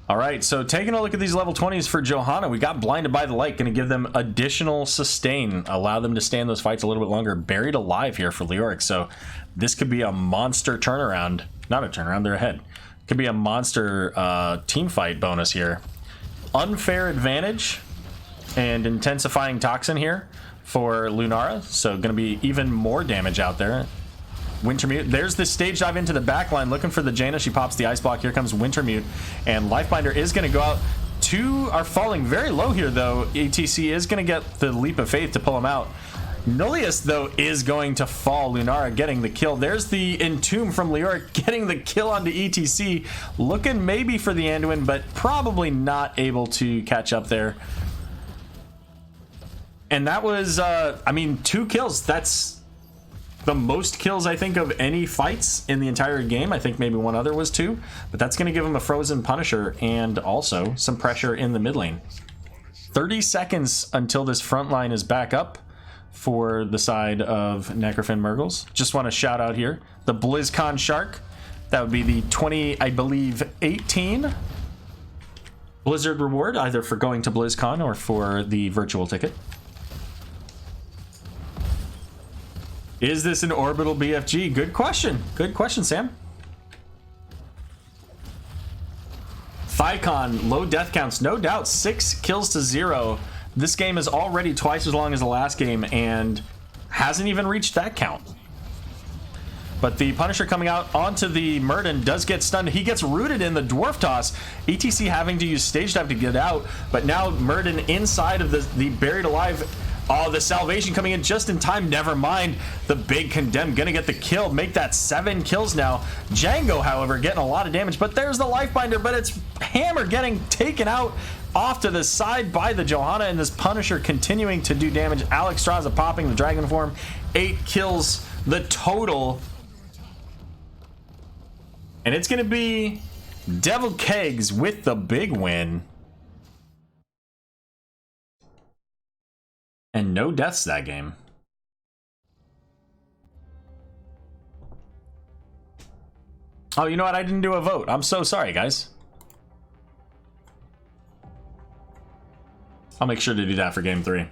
All right, so taking a look at these level 20s for Johanna, we got Blinded by the Light, going to give them additional sustain, allow them to stand those fights a little bit longer. Buried Alive here for Leoric, so this could be a monster turnaround. Not a turnaround, they're ahead. Could be a monster team fight bonus here. Unfair Advantage and Intensifying Toxin here for Lunara, so going to be even more damage out there. Wintermute, there's the stage dive into the back line, looking for the Jaina. She pops the ice block. Here comes Wintermute, and Lifebinder is going to go out. 2 are falling very low here, though. ETC is going to get the leap of faith to pull him out. Nullius, though, is going to fall. Lunara getting the kill. There's the Entomb from Leoric getting the kill onto ETC. Looking maybe for the Anduin, but probably not able to catch up there. And that was, I mean, 2 kills. That's the most kills, I think, of any fights in the entire game. I think maybe one other was 2, but that's going to give him a frozen Punisher and also some pressure in the mid lane. 30 seconds until this front line is back up for the side of Necrofin Mrgles. Just want to shout out here the BlizzCon Shark. That would be the 20, I believe, 18 Blizzard reward, either for going to BlizzCon or for the virtual ticket. Is this an orbital BFG? Good question. Good question, Sam. Thicon, low death counts, no doubt. 6 kills to 0. This game is already twice as long as the last game and hasn't even reached that count. But the Punisher coming out onto the Murden does get stunned. He gets rooted in the Dwarf Toss. ETC having to use Stage Dive to get out. But now Murden inside of the Buried Alive. Oh, the Salvation coming in just in time. Never mind. The big Condemned gonna get the kill. Make that 7 kills now. Django, however, getting a lot of damage. But there's the Lifebinder. But it's Hammer getting taken out off to the side by the Johanna. And this Punisher continuing to do damage. Alex Straza popping the Dragon Form. 8 kills the total. And it's gonna be Devil Keggs with the big win. And no deaths that game. Oh, you know what? I didn't do a vote. I'm so sorry, guys. I'll make sure to do that for game 3.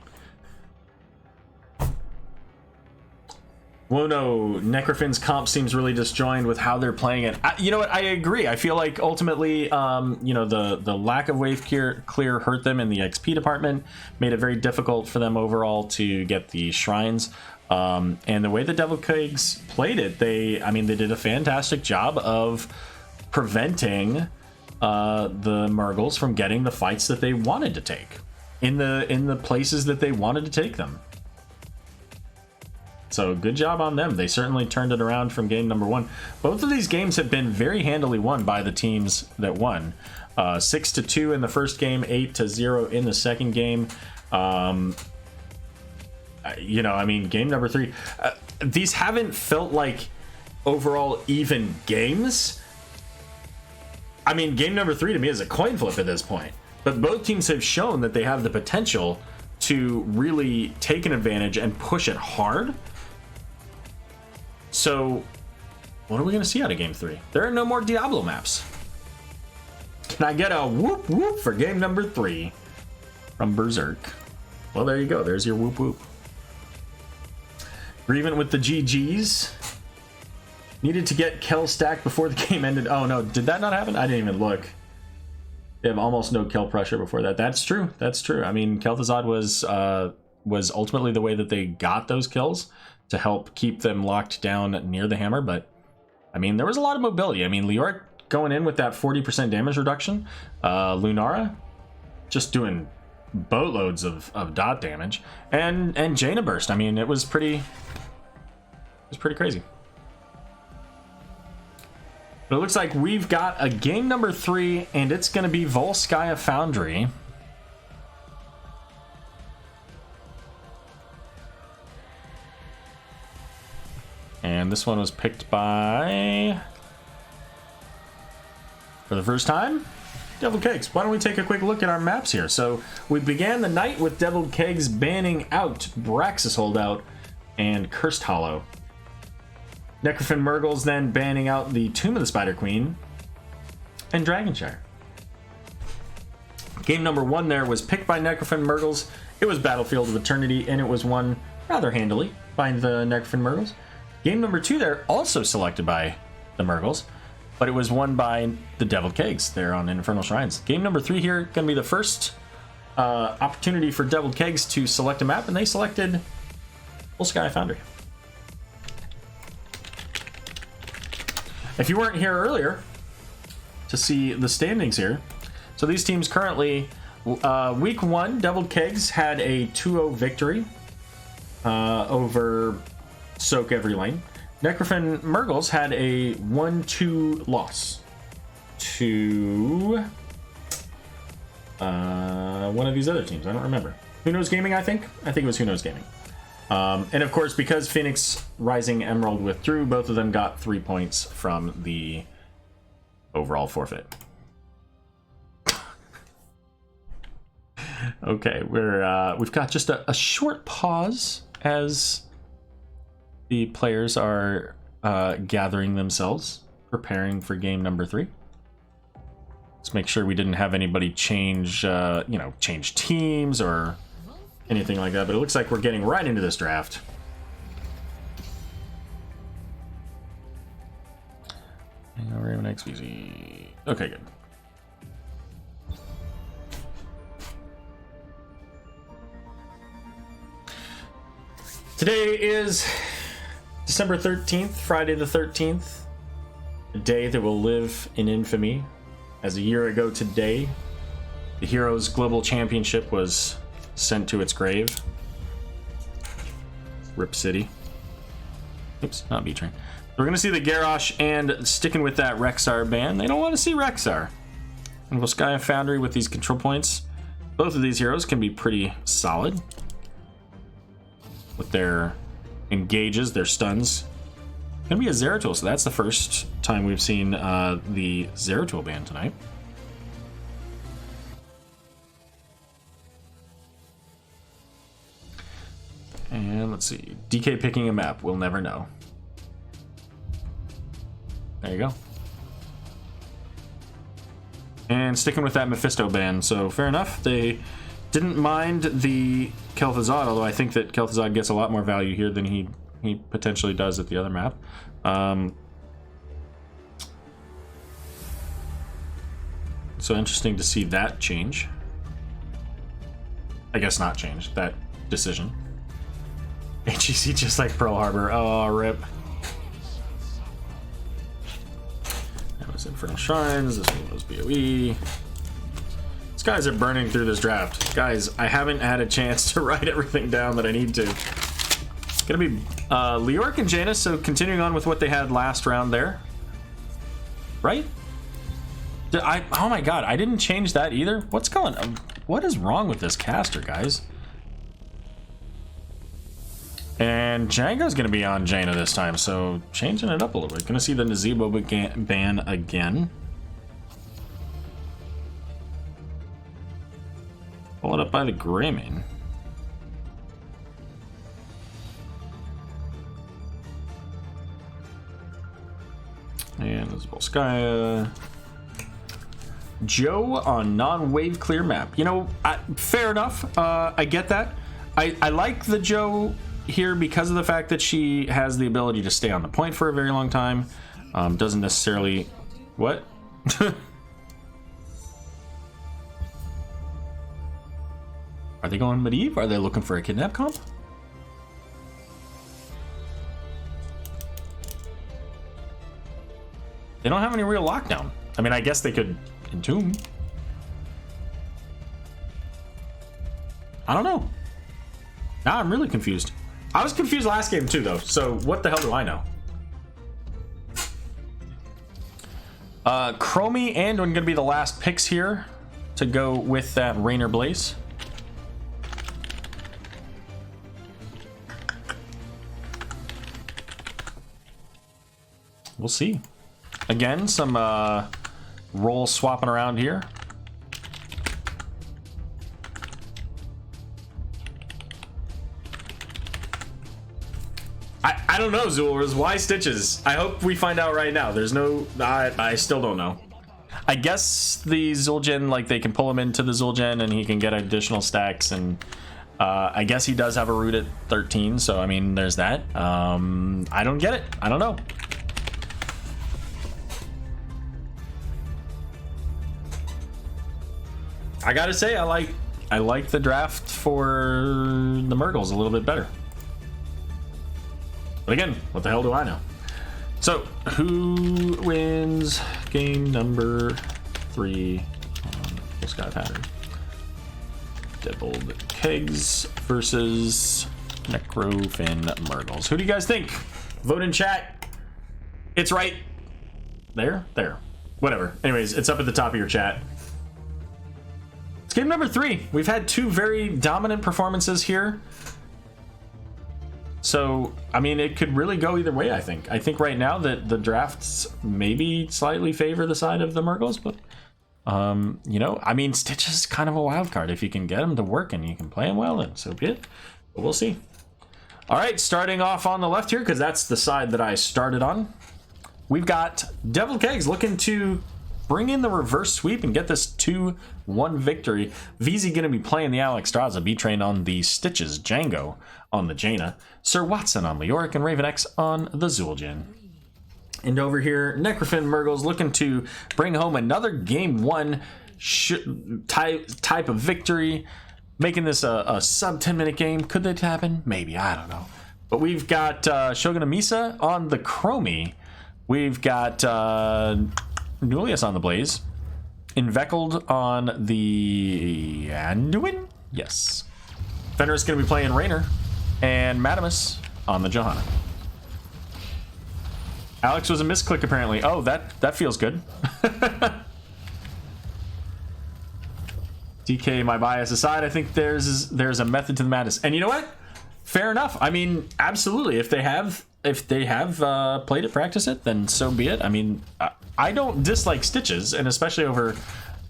Whoa, no. Necrofin's comp seems really disjoined with how they're playing it. You know what? I agree. I feel like ultimately, you know, the lack of wave clear hurt them in the XP department, made it very difficult for them overall to get the shrines. And the way the Devil Keggs played it, they did a fantastic job of preventing the Mrgles from getting the fights that they wanted to take in the places that they wanted to take them. So good job on them. They certainly turned it around from game number 1. Both of these games have been very handily won by the teams that won. 6-2 in the first game, 8-0 in the second game. You know, I mean, game number 3. These haven't felt like overall even games. I mean, game number 3 to me is a coin flip at this point. But both teams have shown that they have the potential to really take an advantage and push it hard. So, what are we going to see out of game 3? There are no more Diablo maps. Can I get a whoop whoop for game number 3 from Berserk? Well, there you go. There's your whoop whoop. Grievant with the GGs. Needed to get Kel stacked before the game ended. Oh no, did that not happen? I didn't even look. They have almost no kill pressure before that. That's true. That's true. I mean, Kel'Thuzad was ultimately the way that they got those kills to help keep them locked down near the hammer. But I mean, there was a lot of mobility. I mean, Leoric going in with that 40% damage reduction. Lunara just doing boatloads of dot damage, and Jaina burst. I mean, it was pretty crazy. But it looks like we've got a game number 3, and it's going to be Volskaya Foundry. And this one was picked by, for the first time, Deviled Keggs. Why don't we take a quick look at our maps here? So we began the night with Deviled Keggs banning out Braxis Holdout and Cursed Hollow. Necrofin Mrgles then banning out the Tomb of the Spider Queen and Dragonshire. Game number 1 there was picked by Necrofin Mrgles. It was Battlefield of Eternity, and it was won rather handily by the Necrofin Mrgles. Game number 2 there, also selected by the Mrgles, but it was won by the Deviled Keggs there on Infernal Shrines. Game number 3 here, going to be the first opportunity for Deviled Keggs to select a map, and they selected Volskaya Foundry. If you weren't here earlier to see the standings here, so these teams currently, week 1, Deviled Keggs had a 2-0 victory over Soak Every Lane. Necrofin Mrgles had a 1-2 loss to one of these other teams. I don't remember. Who Knows Gaming, I think? I think it was Who Knows Gaming. And of course, because Phoenix Rising Emerald withdrew, both of them got 3 points from the overall forfeit. Okay, we've got just a short pause as the players are gathering themselves, preparing for game number 3. Let's make sure we didn't have anybody change, change teams or anything like that, but it looks like we're getting right into this draft. Raven XVZ. Okay, good. Today is December 13th, Friday the 13th, a day that will live in infamy. As a year ago today, the Heroes Global Championship was sent to its grave. Rip City. Oops, not B-Train. We're going to see the Garrosh, and sticking with that Rexxar ban, they don't want to see Rexxar. And Volskaya Foundry with these control points. Both of these heroes can be pretty solid with their engages, their stuns. Gonna be a Zeratul, so that's the first time we've seen the Zeratul ban tonight. And let's see, DK picking a map, we'll never know. There you go. And sticking with that Mephisto ban, so fair enough. They didn't mind the Kel'Thuzad, although I think that Kel'Thuzad gets a lot more value here than he potentially does at the other map. So interesting to see that change. I guess not change, that decision. HEC just like Pearl Harbor. Oh, rip. That was Infernal Shrines. This one was BOE. These guys are burning through this draft. Guys, I haven't had a chance to write everything down that I need to. gonna be Leoric and Jaina, so continuing on with what they had last round there. Right? Oh my god, I didn't change that either. What's going on? What is wrong with this caster, guys? And Django's gonna be on Jaina this time, so changing it up a little bit. Gonna see the Nazebo ban again. Followed up by the Greymane. And Volskaya. Joe on non-wave clear map. You know, fair enough. I get that. I like the Joe here because of the fact that she has the ability to stay on the point for a very long time. Doesn't necessarily... What? Are they going Medivh? Are they looking for a kidnap comp? They don't have any real lockdown. I mean, I guess they could entomb. I don't know. Now I'm really confused. I was confused last game too, though, so what the hell do I know? Chromie and going to be the last picks here to go with that Rainer Blaze. We'll see. Again, some role swapping around here. I don't know, Zulrus. Why Stitches? I hope we find out right now. There's no... I still don't know. I guess the Zul'jin, like, they can pull him into the Zul'jin and he can get additional stacks, and I guess he does have a root at 13, so, I mean, there's that. I don't get it. I don't know. I gotta say, I like the draft for the Mrgles a little bit better. But again, what the hell do I know? So, who wins game number 3 on Full Sky Pattern? Deadbolt Keggs versus Necrofin Mrgles. Who do you guys think? Vote in chat. It's right there. Whatever. Anyways, it's up at the top of your chat. It's game number 3. We've had 2 very dominant performances here. So, I mean, it could really go either way, I think. I think right now that the drafts maybe slightly favor the side of the Mrgles, but, you know, I mean, Stitch is kind of a wild card. If you can get him to work and you can play him well, then so be it. But we'll see. All right, starting off on the left here, because that's the side that I started on. We've got Devil Keggs looking to bring in the reverse sweep and get this 2-1 victory. VZ going to be playing the Alex Straza, B-Train on the Stitches, Django on the Jaina, Sir Watson on Leoric, and Raven X on the Zul'jin. And over here, Necrofin Mrgles looking to bring home another game 1 type of victory, making this a sub 10-minute game. Could that happen? Maybe, I don't know. But we've got Shogun Amisa on the Chromie. We've got Nullius on the Blaze. Inveckled on the Anduin? Yes. Fenris going to be playing Rainer. And Madamus on the Johanna. Alex was a misclick apparently. Oh, that feels good. DK, my bias aside, I think there's a method to the madness. And you know what? Fair enough. I mean, absolutely. If they have played it, practice it, then so be it. I mean, I don't dislike Stitches, and especially over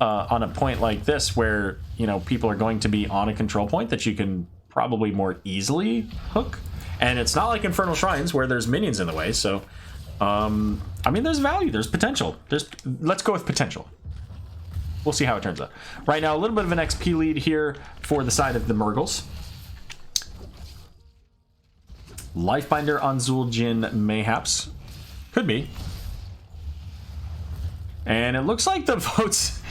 on a point like this where, you know, people are going to be on a control point that you can probably more easily hook. And it's not like Infernal Shrines where there's minions in the way. So, I mean, there's value, there's potential. Let's go with potential. We'll see how it turns out. Right now, a little bit of an XP lead here for the side of the Mrgles. Lifebinder on Zul'jin, mayhaps. Could be. And it looks like the votes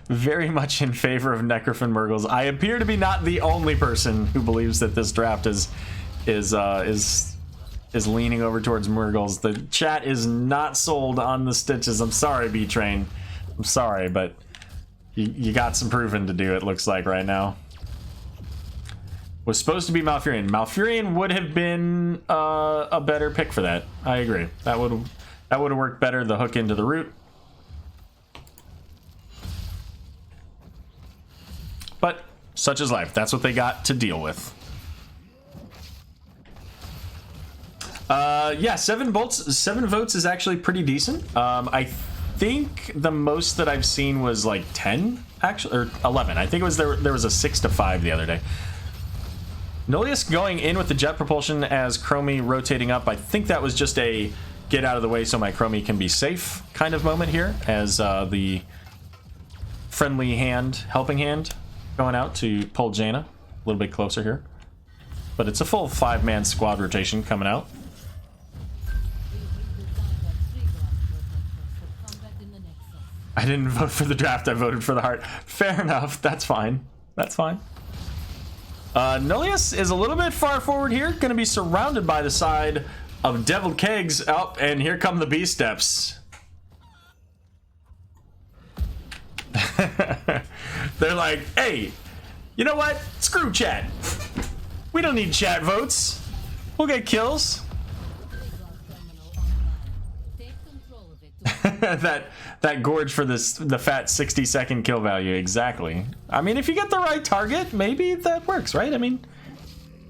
very much in favor of Necrofin Mrgles. I appear to be not the only person who believes that this draft is leaning over towards Mrgles. The chat is not sold on the Stitches. I'm sorry, B-Train. I'm sorry, but you got some proving to do, it looks like right now. was supposed to be Malfurion. Malfurion would have been a better pick for that. I agree. That would have worked better. The hook into the root. But such is life. That's what they got to deal with. Yeah, 7 votes is actually pretty decent. I think the most that I've seen was like 10, actually, or 11. I think it was there was a 6 to 5 the other day. Nolius going in with the jet propulsion as Chromie rotating up. I think that was just a get out of the way so my Chromie can be safe kind of moment here, as the friendly hand, helping hand, going out to pull Jaina a little bit closer here. But it's a full 5-man squad rotation coming out. I didn't vote for the draft, I voted for the heart. Fair enough, that's fine. That's fine. Nolius is a little bit far forward here, going to be surrounded by the side of Devil Keggs. Oh, and here come the B steps. They're like, hey, you know what? Screw chat. We don't need chat votes. We'll get kills. that gorge for the fat 60-second kill value. Exactly. I mean, if you get the right target, maybe that works, right? I mean,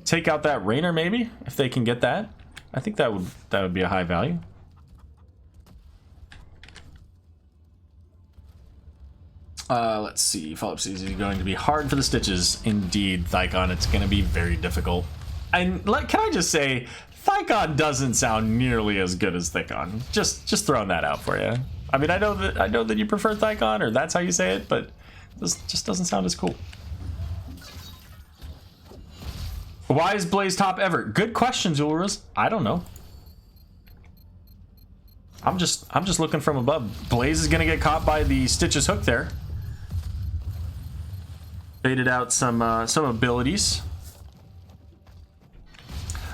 take out that Rainer maybe if they can get that. I think that would be a high value. Let's see. Follow-up season is going to be hard for the Stitches. Indeed, Thicon, it's going to be very difficult. And can I just say, Thicon doesn't sound nearly as good as Thicon. Just throwing that out for you. I mean, I know that you prefer Thicon, or that's how you say it, but this just doesn't sound as cool. Why is Blaze top ever? Good question, Zulrus. I don't know. I'm just looking from above. Blaze is gonna get caught by the Stitches hook there. Baited out some abilities.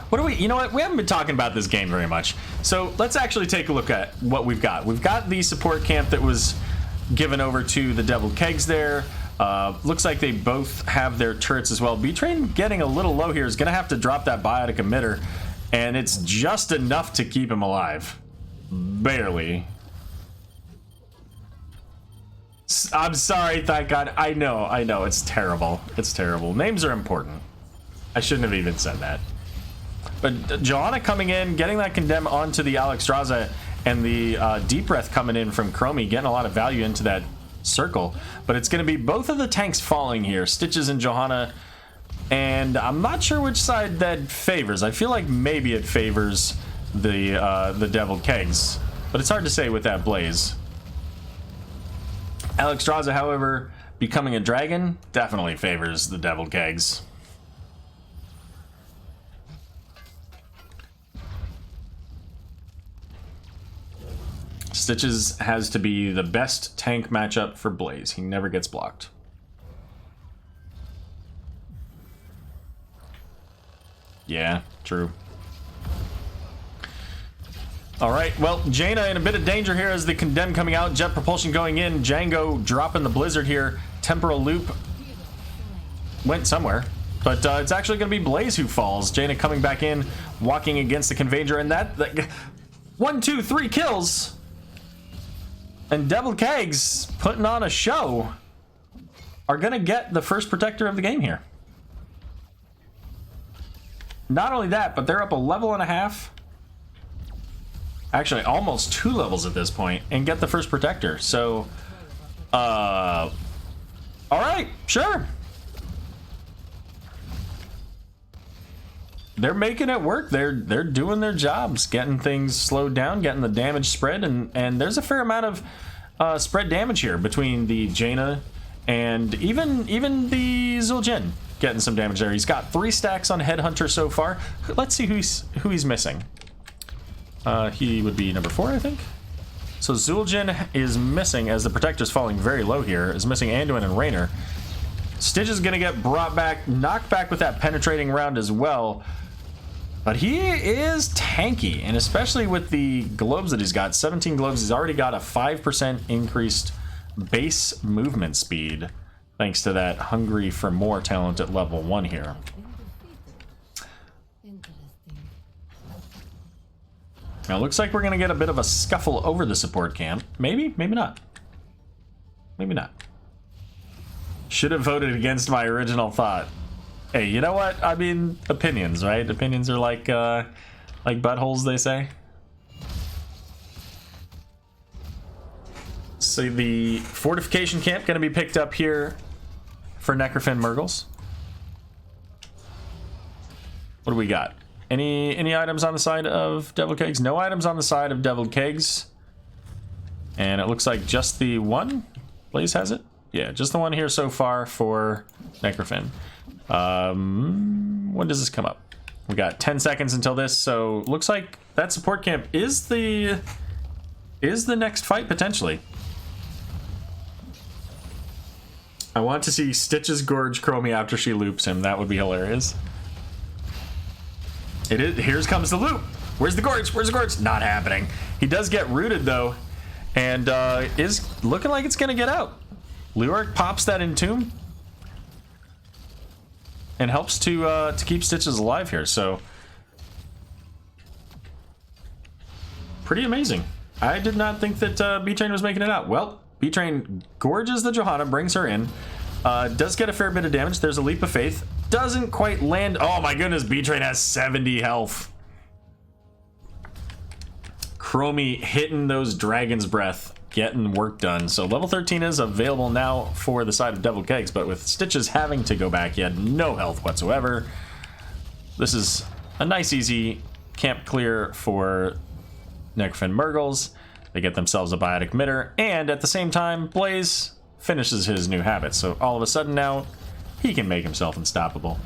What do we, you know what, we haven't been talking about this game very much. So let's actually take a look at what we've got. We've got the support camp that was given over to the Devil Keggs there. Looks like they both have their turrets as well. B-Train getting a little low here is gonna have to drop that biotic emitter, and it's just enough to keep him alive. Barely. I'm sorry, Thicon. I know, it's terrible. It's terrible. Names are important. I shouldn't have even said that. But Johanna coming in, getting that condemn onto the Alexstrasza, and the Deep Breath coming in from Chromie, getting a lot of value into that circle. But it's going to be both of the tanks falling here, Stitches and Johanna, and I'm not sure which side that favors. I feel like maybe it favors the Devil Keggs, but it's hard to say with that Blaze. Alexstrasza, however, becoming a dragon definitely favors the Devil Keggs. Stitches has to be the best tank matchup for Blaze. He never gets blocked. Yeah, true. All right, well, Jaina in a bit of danger here as the condemn coming out. Jet propulsion going in. Django dropping the blizzard here. Temporal loop went somewhere, but it's actually going to be Blaze who falls. Jaina coming back in, walking against the Convager, and that 1, 2, 3 kills. And Devil Keggs putting on a show are going to get the first protector of the game here. Not only that, but they're up a level and a half. Actually, almost 2 levels at this point, and get the first protector. So, all right, sure. They're making it work. They're doing their jobs, getting things slowed down, getting the damage spread, and there's a fair amount of spread damage here between the Jaina and even the Zul'jin getting some damage there. He's got 3 stacks on Headhunter so far. Let's see who he's missing. He would be number 4, I think. So Zul'jin is missing, as the protector's falling very low here, is missing Anduin and Raynor. Stitch is gonna get brought back, knocked back with that penetrating round as well. But he is tanky, and especially with the globes that he's got, 17 globes, he's already got a 5% increased base movement speed, thanks to that hungry for more talent at level 1 here. Now, it looks like we're going to get a bit of a scuffle over the support camp. Maybe, maybe not. Maybe not. Should have voted against my original thought. Hey, you know what? I mean, opinions, right? Opinions are like buttholes, they say. So the fortification camp going to be picked up here for Necrofin Mrgles. What do we got? Any items on the side of Devil Keggs? No items on the side of Devil Keggs. And it looks like just the one. Blaze has it? Yeah, just the one here so far for Necrofin. When does this come up? We got 10 seconds until this, so looks like that support camp is the next fight potentially. I want to see Stitches gorge Chromie after she loops him. That would be hilarious. It is. Here comes the loop. Where's the gorge? Where's the gorge? Not happening. He does get rooted though, and is looking like it's gonna get out. Leoric pops that entomb and helps to keep Stitches alive here. So pretty amazing. I did not think that B-Train was making it out. Well, B-Train gorges the Johanna, brings her in. Does get a fair bit of damage. There's a leap of faith. Doesn't quite land. Oh my goodness, B-Train has 70 health. Chromie hitting those Dragon's Breath, getting work done. So level 13 is available now for the side of Devil Keggs, but with Stitches having to go back, he had no health whatsoever. This is a nice, easy camp clear for Necrofin Mrgles. They get themselves a biotic emitter, and at the same time, Blaze finishes his new habit. So all of a sudden now, he can make himself unstoppable.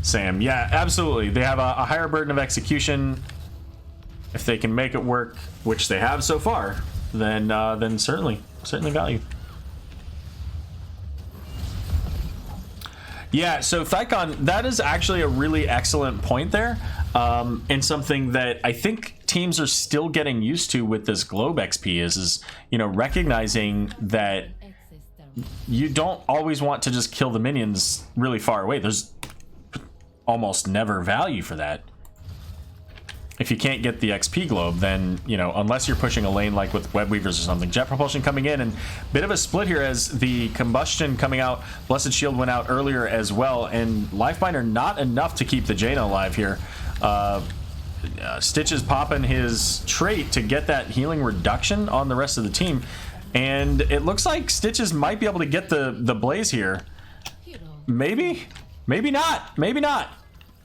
Sam, yeah, absolutely. They have a higher burden of execution. If they can make it work, which they have so far, then certainly value. Yeah, so Thicon, that is actually a really excellent point there, and something that I think teams are still getting used to with this Globe XP is you know, recognizing that you don't always want to just kill the minions really far away. There's almost never value for that. If you can't get the XP globe, then, you know, unless you're pushing a lane like with Web Weavers or something. Jet Propulsion coming in, and bit of a split here as the Combustion coming out. Blessed Shield went out earlier as well, and Lifebinder not enough to keep the Jaina alive here. Stitches popping his trait to get that healing reduction on the rest of the team, and it looks like Stitches might be able to get the Blaze here. Maybe not.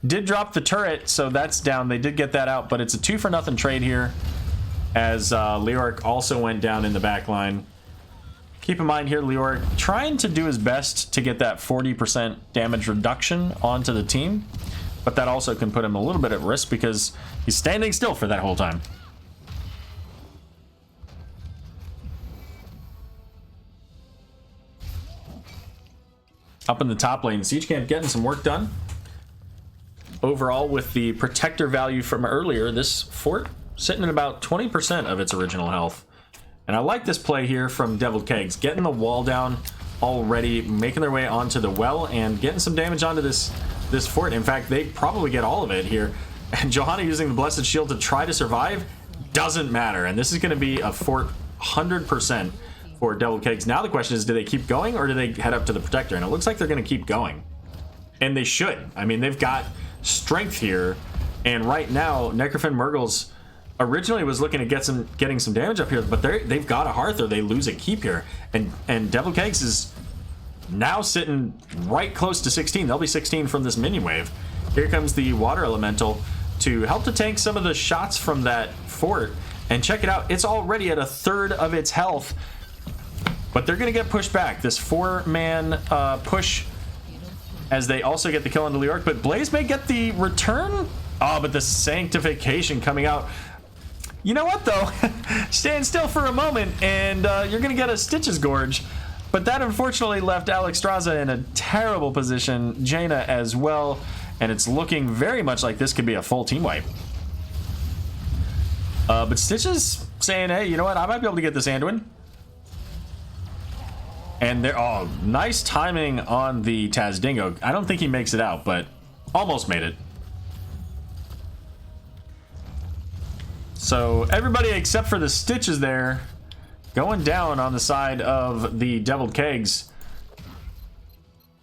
Did drop the turret, so that's down. They did get that out, but it's a 2-for-0 trade here as Leoric also went down in the back line. Keep in mind here, Leoric trying to do his best to get that 40% damage reduction onto the team, but that also can put him a little bit at risk because he's standing still for that whole time. Up in the top lane, Siege Camp getting some work done. Overall, with the protector value from earlier, this fort sitting at about 20% of its original health. And I like this play here from Devil Keggs, getting the wall down already, making their way onto the well, and getting some damage onto this fort. In fact, they probably get all of it here. And Johanna using the Blessed Shield to try to survive doesn't matter. And this is going to be a fort 100% for Devil Keggs. Now the question is, do they keep going or do they head up to the protector? And it looks like they're going to keep going. And they should. I mean, they've got strength here, and right now Necrofin Mrgles originally was looking at getting some damage up here, but they've got a hearth or they lose a keep here, and Devil Keggs is now sitting right close to 16. They'll be 16 from this minion wave. Here comes the water elemental to help to tank some of the shots from that fort, and check it out, it's already at 1/3 of its health, but they're gonna get pushed back. This 4-man push as they also get the kill on the Leoric, but Blaze may get the return. Oh, but the Sanctification coming out. You know what, though? Stand still for a moment, and you're going to get a Stitches Gorge. But that unfortunately left Alex Straza in a terrible position, Jaina as well, and it's looking very much like this could be a full team wipe. But Stitches saying, hey, you know what? I might be able to get this Anduin. And there, oh, nice timing on the Tazdingo. I don't think he makes it out, but almost made it. So everybody except for the Stitches there going down on the side of the Deviled Keggs.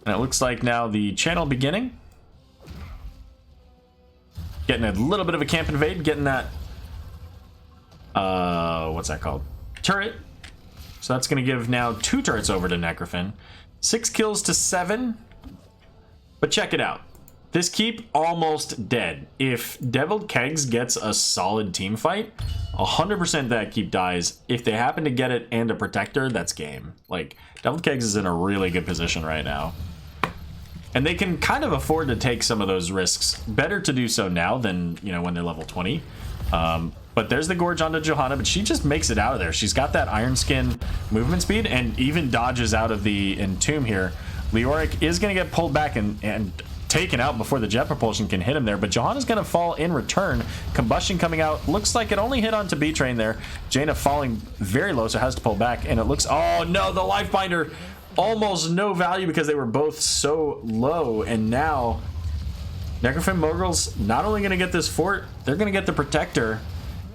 And it looks like now the channel beginning. Getting a little bit of a camp invade, getting that what's that called? Turret. So that's going to give now 2 turrets over to Necrofin. 6 kills to 7. But check it out. This keep almost dead. If Deviled Keggs gets a solid team fight, 100% that keep dies. If they happen to get it and a protector, that's game. Like, Deviled Keggs is in a really good position right now. And they can kind of afford to take some of those risks. Better to do so now than, you know, when they're level 20. But there's the Gorge onto Johanna, but she just makes it out of there. She's got that Iron Skin movement speed and even dodges out of the Entomb here. Leoric is going to get pulled back and taken out before the jet propulsion can hit him there, but Johanna's going to fall in return. Combustion coming out. Looks like it only hit onto B-Train there. Jaina falling very low, so has to pull back, and it looks... Oh, no, the Life Binder... Almost no value because they were both so low, and now Necrofin Mrgles not only going to get this fort, they're going to get the protector,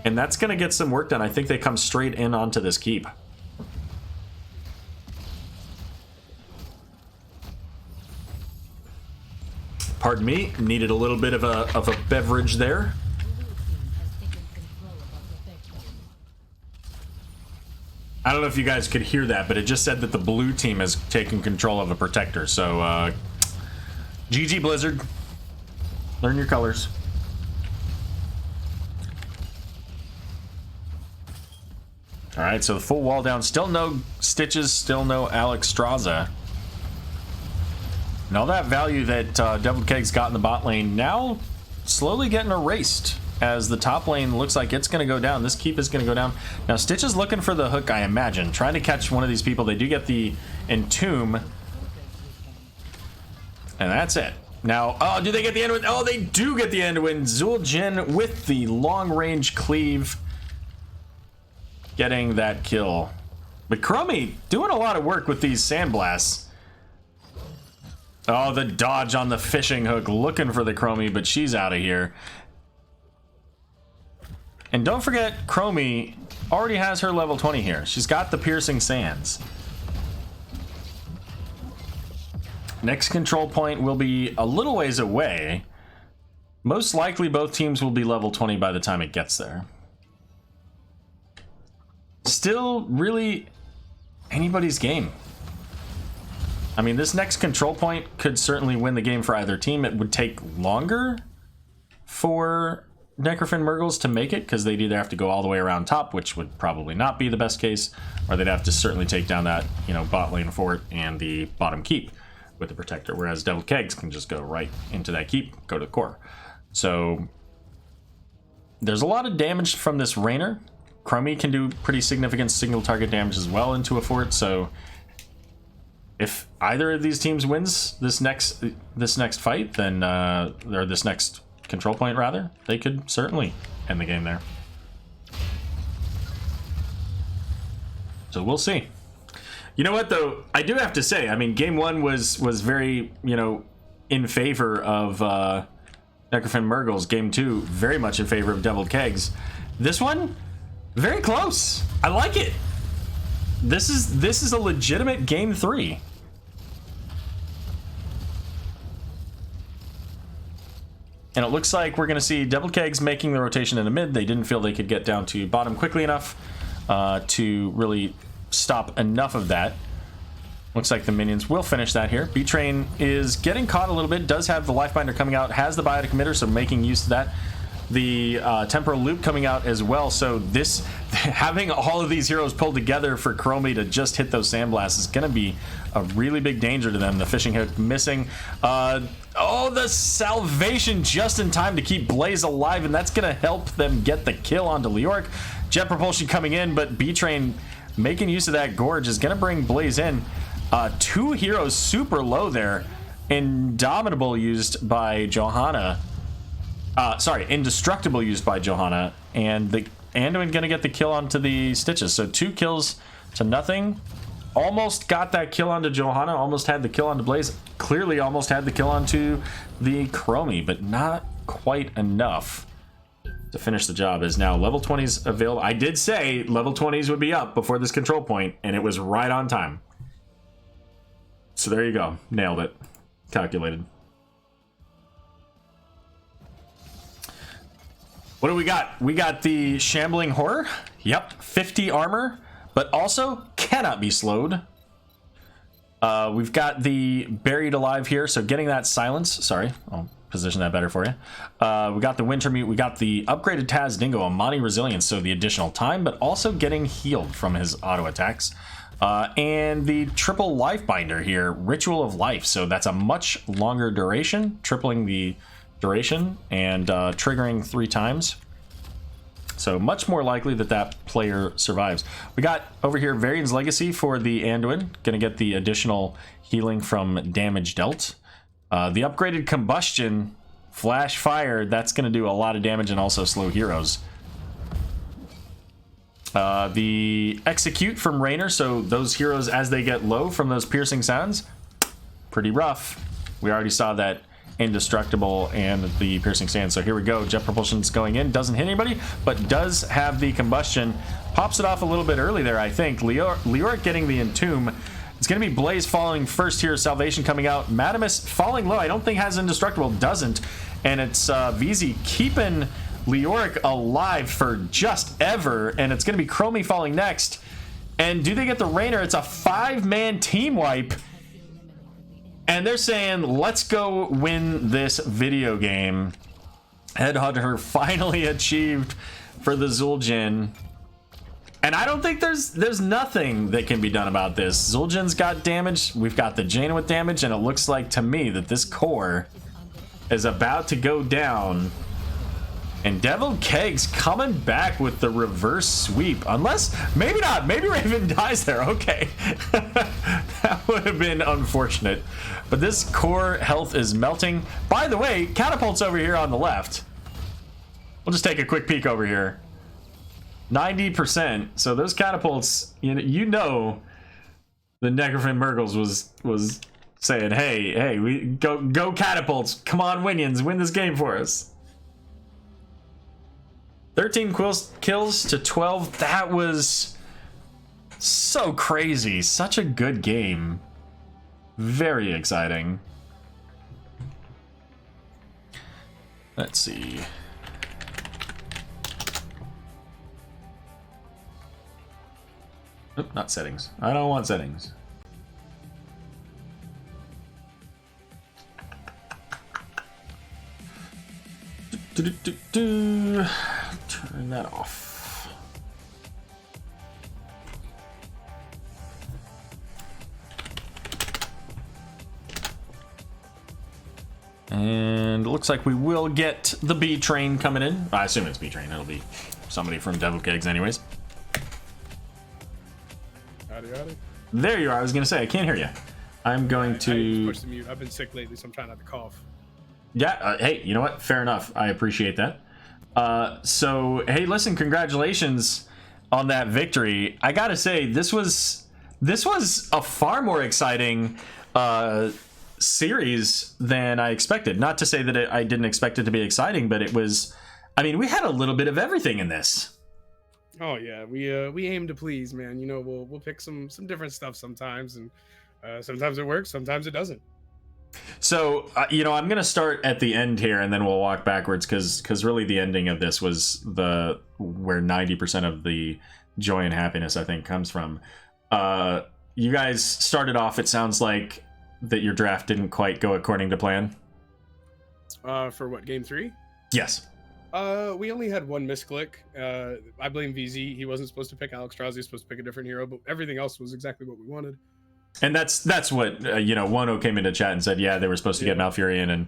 and that's going to get some work done. I think they come straight in onto this keep. Pardon me, needed a little bit of a beverage there. I don't know if you guys could hear that, but it just said that the blue team has taken control of a protector. So, GG Blizzard. Learn your colors. Alright, so the full wall down. Still no Stitches, still no Alex Straza. And all that value that Deviled Keggs got in the bot lane now slowly getting erased. As the top lane looks like it's going to go down. This keep is going to go down. Now, Stitch is looking for the hook, I imagine. Trying to catch one of these people. They do get the Entomb. And that's it. Now, oh, do they get the end win? Oh, they do get the end win. Zul'jin with the long-range cleave. Getting that kill. But Chromie doing a lot of work with these sandblasts. Oh, the dodge on the fishing hook. Looking for the Chromie, but she's out of here. And don't forget, Chromie already has her level 20 here. She's got the Piercing Sands. Next control point will be a little ways away. Most likely both teams will be level 20 by the time it gets there. Still really anybody's game. I mean, this next control point could certainly win the game for either team. It would take longer for Necrofin Mrgles to make it, because they'd either have to go all the way around top, which would probably not be the best case, or they'd have to certainly take down that, you know, bot lane fort and the bottom keep with the protector, whereas Deviled Keggs can just go right into that keep, go to the core. So there's a lot of damage from this Rainer. Chromie can do pretty significant single target damage as well into a fort, so if either of these teams wins this next fight, then or this next control point rather, they could certainly end the game there. So we'll see. You know what though, I do have to say, I mean, game one was very, you know, in favor of Necrofin Mrgles. Game two very much in favor of Deviled Keggs. This one very close. I like it. This is a legitimate game three. And it looks like we're going to see Deviled Keggs making the rotation into mid. They didn't feel they could get down to bottom quickly enough to really stop enough of that. Looks like the minions will finish that here. B-Train is getting caught a little bit. Does have the Life Binder coming out. Has the Biotic Emitter, so making use of that. The Temporal Loop coming out as well. So this, having all of these heroes pulled together for Chromie to just hit those Sandblasts is going to be a really big danger to them. The fishing hook missing. Oh, the salvation just in time to keep Blaze alive, and that's going to help them get the kill onto Leoric. Jet propulsion coming in, but B-Train making use of that Gorge is going to bring Blaze in. Two heroes super low there. Indomitable used by Johanna. Indestructible used by Johanna, and the Anduin going to get the kill onto the Stitches. So 2 kills to nothing. Almost got that kill onto Johanna, almost had the kill onto Blaze, clearly almost had the kill onto the Chromie, but not quite enough. to finish the job is now level 20s available. I did say level 20s would be up before this control point, and it was right on time. So there you go. Nailed it. Calculated. What do we got? We got the Shambling Horror. Yep, 50 armor, but also cannot be slowed. We've got the Buried Alive here, so getting that silence. Sorry, I'll position that better for you. We got the Wintermute. We got the upgraded Taz Dingo, Amani Resilience, so the additional time, but also getting healed from his auto attacks. And the triple life binder here, Ritual of Life. So that's a much longer duration, tripling the duration and triggering 3 times. So much more likely that that player survives. We got over here Varian's Legacy for the Anduin. Gonna get the additional healing from damage dealt. The upgraded Combustion, Flash Fire, that's gonna do a lot of damage and also slow heroes. The Execute from Raynor, so those heroes as they get low from those piercing sounds, pretty rough. We already saw that Indestructible and the Piercing Sand. So here we go. Jet Propulsion's going in. Doesn't hit anybody, but does have the Combustion. Pops it off a little bit early there, I think. Leoric getting the Entomb. It's going to be Blaze falling first here. Salvation coming out. Madamus falling low. I don't think has Indestructible. Doesn't. And it's VZ keeping Leoric alive for just ever. And it's going to be Chromie falling next. And do they get the Raynor? It's a 5-man team wipe. And they're saying, let's go win this video game. Headhunter finally achieved for the Zul'jin. And I don't think there's nothing that can be done about this. Zul'jin's got damage. We've got the Jaina with damage. And it looks like to me that this core is about to go down. And Devil Keggs coming back with the reverse sweep. Unless, maybe not. Maybe Raven dies there. Okay. That would have been unfortunate. But this core health is melting. By the way, Catapult's over here on the left. We'll just take a quick peek over here. 90%. So those Catapults, you know the Necrofin Mrgles was saying, hey, we go Catapults. Come on, Winions, win this game for us. 13 kills to 12. That was so crazy. Such a good game. Very exciting. Let's see. Oop, not settings. I don't want settings. Turn that off. And it looks like we will get the B train coming in. I assume it's B train. It'll be somebody from Devil Keggs anyways. Howdy, howdy. There you are. I was going to say, I can't hear you. I'm going to push the mute. I've been sick lately, so I'm trying not to cough. Yeah, hey, you know what? Fair enough. I appreciate that. So, hey, listen, congratulations on that victory. I gotta say, this was a far more exciting series than I expected. Not to say that I didn't expect it to be exciting, but it was. I mean, we had a little bit of everything in this. Oh yeah, we aim to please, man. You know, we'll pick some different stuff sometimes, and sometimes it works, sometimes it doesn't. So, I'm going to start at the end here, and then we'll walk backwards, because really the ending of this was where 90% of the joy and happiness, I think, comes from. You guys started off, it sounds like, that your draft didn't quite go according to plan. For what, game 3? Yes. We only had one misclick. I blame VZ. He wasn't supposed to pick Alex Strauss. He was supposed to pick a different hero, but everything else was exactly what we wanted. And that's what Wano came into chat and said, yeah, they were supposed to get Malfurion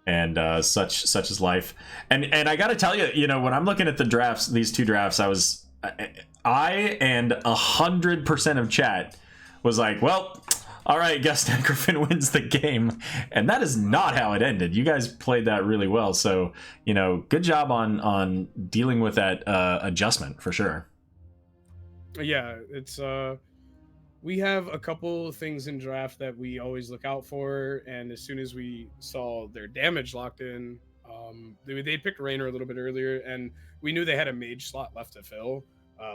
and such is life. And I got to tell you, when I'm looking at the drafts, these two drafts, I and 100% of chat was like, well, all right, guess Necrofin wins the game. And that is not how it ended. You guys played that really well. So, good job on dealing with that adjustment for sure. Yeah, it's we have a couple things in draft that we always look out for, and as soon as we saw their damage locked in, They picked Raynor a little bit earlier, and we knew they had a mage slot left to fill.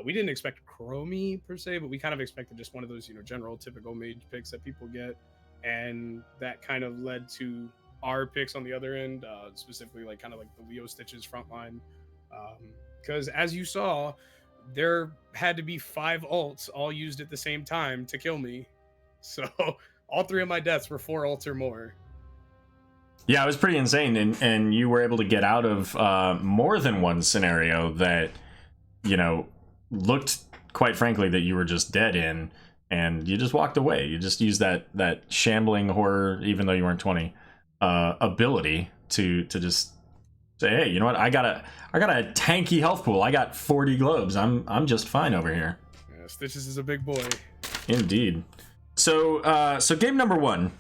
We didn't expect Chromie per se, but we kind of expected just one of those, general typical mage picks that people get, and that kind of led to our picks on the other end, specifically like kind of like the Leo Stitches front line, because as you saw, there had to be 5 ults all used at the same time to kill me, so all 3 of my deaths were 4 ults or more. Yeah, it was pretty insane, and you were able to get out of more than one scenario that, looked, quite frankly, that you were just dead in, and you just walked away. You just used that shambling horror, even though you weren't 20, ability to just say, hey, you know what? I got a tanky health pool. I got 40 globes. I'm just fine over here. Yeah, Stitches is a big boy. Indeed. So game number 1.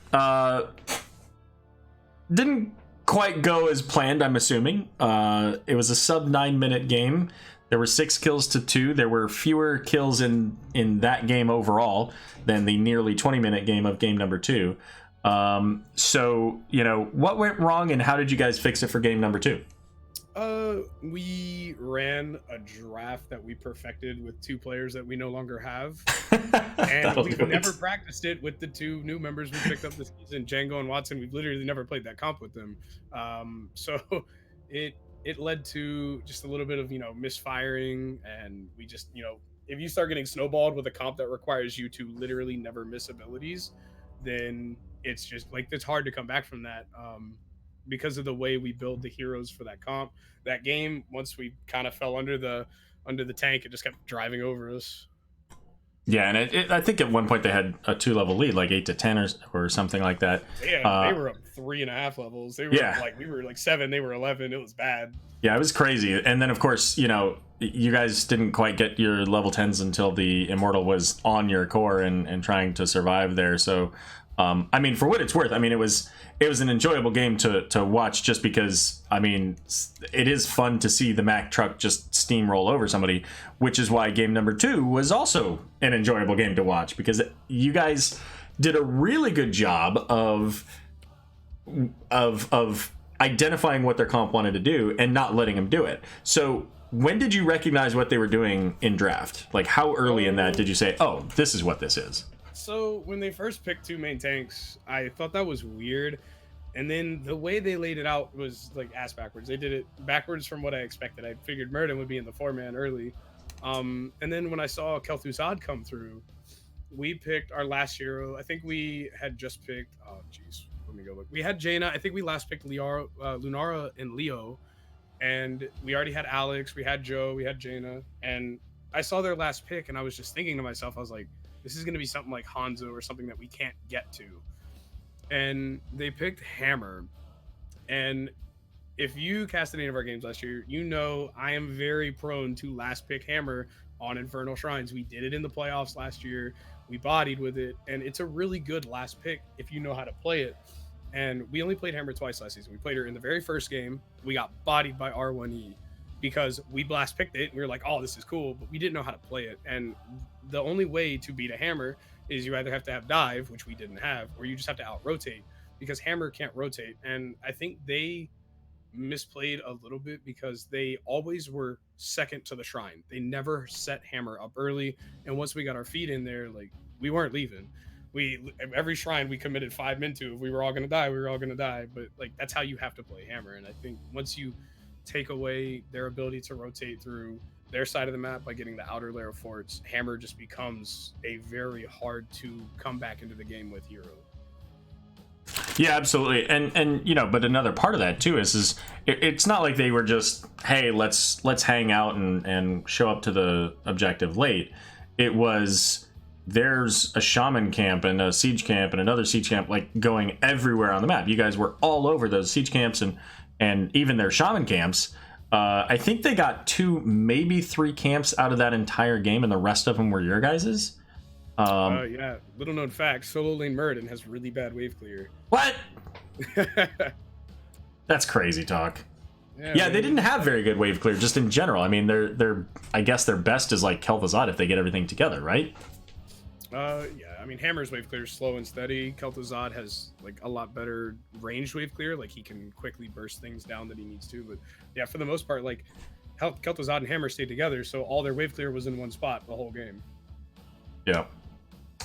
Didn't quite go as planned, I'm assuming. It was a sub 9-minute game. There were 6 kills to 2. There were fewer kills in that game overall than the nearly 20-minute game of game number 2. So, what went wrong and how did you guys fix it for game number 2? We ran a draft that we perfected with 2 players that we no longer have. And we've never practiced it with the 2 new members we picked up this season, Django and Watson. We've literally never played that comp with them. So it led to just a little bit of, misfiring, and we just, if you start getting snowballed with a comp that requires you to literally never miss abilities, then it's just like, it's hard to come back from that. Because of the way we build the heroes for that comp. That game, once we kind of fell under the tank, it just kept driving over us. Yeah, and I think at one point they had a 2-level lead, like 8 to 10 or something like that. Yeah, they were up 3.5 levels. They were we were like 7, they were 11. It was bad. Yeah, it was crazy. And then of course, you guys didn't quite get your level 10s until the Immortal was on your core and trying to survive there. So for what it's worth, it was an enjoyable game to watch, just because, it is fun to see the Mack truck just steamroll over somebody, which is why game number 2 was also an enjoyable game to watch, because you guys did a really good job of identifying what their comp wanted to do and not letting them do it. So when did you recognize what they were doing in draft? Like, how early in that did you say, oh, this is what this is? So when they first picked 2 main tanks, I thought that was weird. And then the way they laid it out was like ass backwards. They did it backwards from what I expected. I figured Murden would be in the 4-man early. And then when I saw Kel'Thuzad come through, we picked our last hero. I think we had just picked, let me go look. We had Jaina. I think we last picked Lunara and Leo. And we already had Alex, we had Joe, we had Jaina. And I saw their last pick and I was just thinking to myself, I was like, this is going to be something like Hanzo or something that we can't get to. And they picked Hammer. And if you casted any of our games last year, I am very prone to last pick Hammer on Infernal Shrines. We did it in the playoffs last year. We bodied with it. And it's a really good last pick if you know how to play it. And we only played Hammer twice last season. We played her in the very first game. We got bodied by R1E because we blast picked it. And we were like, oh, this is cool. But we didn't know how to play it. And the only way to beat a Hammer is you either have to have dive, which we didn't have, or you just have to out rotate, because Hammer can't rotate. And I think they misplayed a little bit because they always were second to the shrine. They never set Hammer up early. And once we got our feet in there, like, we weren't leaving. Every shrine we committed 5 men to. If we were all going to die, we were all going to die. But like, that's how you have to play Hammer. And I think once you take away their ability to rotate through their side of the map by getting the outer layer of forts, Hammer just becomes a very hard to come back into the game with hero. Yeah, absolutely. And but another part of that too is it's not like they were just, hey, let's hang out and show up to the objective late. It was, there's a shaman camp and a siege camp and another siege camp, like, going everywhere on the map. You guys were all over those siege camps and even their shaman camps. I think they got 2, maybe 3 camps out of that entire game, and the rest of them were your guys's. Yeah, little known fact, solo lane Murden has really bad wave clear. What? That's crazy talk. Yeah, they didn't have very good wave clear, just in general. They're I guess their best is like Kel'Thuzad if they get everything together, right? Yeah, I mean, Hammer's wave clear is slow and steady. Kel'Thuzad has like a lot better ranged wave clear. Like he can quickly burst things down that he needs to. But yeah, for the most part, like Kel'Thuzad and Hammer stayed together, so all their wave clear was in one spot the whole game. Yeah.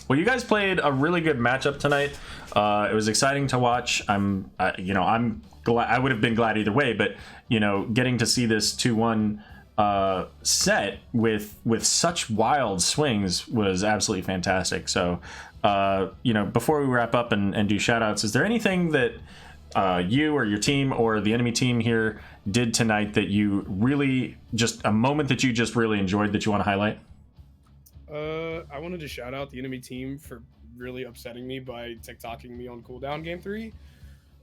Well, you guys played a really good matchup tonight. It was exciting to watch. I'm glad. I would have been glad either way, but getting to see this 2-1 set with such wild swings was absolutely fantastic. So, before we wrap up and do shout outs, is there anything that you or your team or the enemy team here did tonight that you really, just a moment that you just really enjoyed that you want to highlight? I wanted to shout out the enemy team for really upsetting me by TikToking me on cooldown game 3.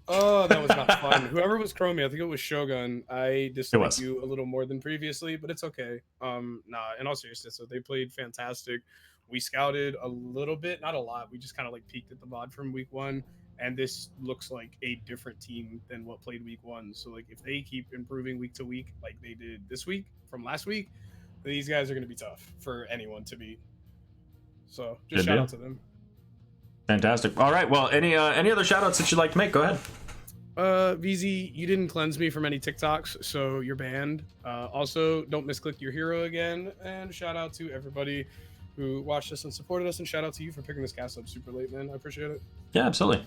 Oh, that was not fun. Whoever was Chromie, I think it was Shogun. I disliked you a little more than previously, but it's okay. In all seriousness, so they played fantastic. We scouted a little bit, not a lot. We just kind of like peeked at the VOD from week 1, and this looks like a different team than what played week 1. So like if they keep improving week to week like they did this week from last week, these guys are going to be tough for anyone to beat. So just shout out to them. Fantastic. All right. Well, any other shout outs that you'd like to make? Go ahead. VZ, you didn't cleanse me from any TikToks, so you're banned. Also, don't misclick your hero again. And shout out to everybody who watched us and supported us. And shout out to you for picking this cast up super late, man. I appreciate it. Yeah, absolutely.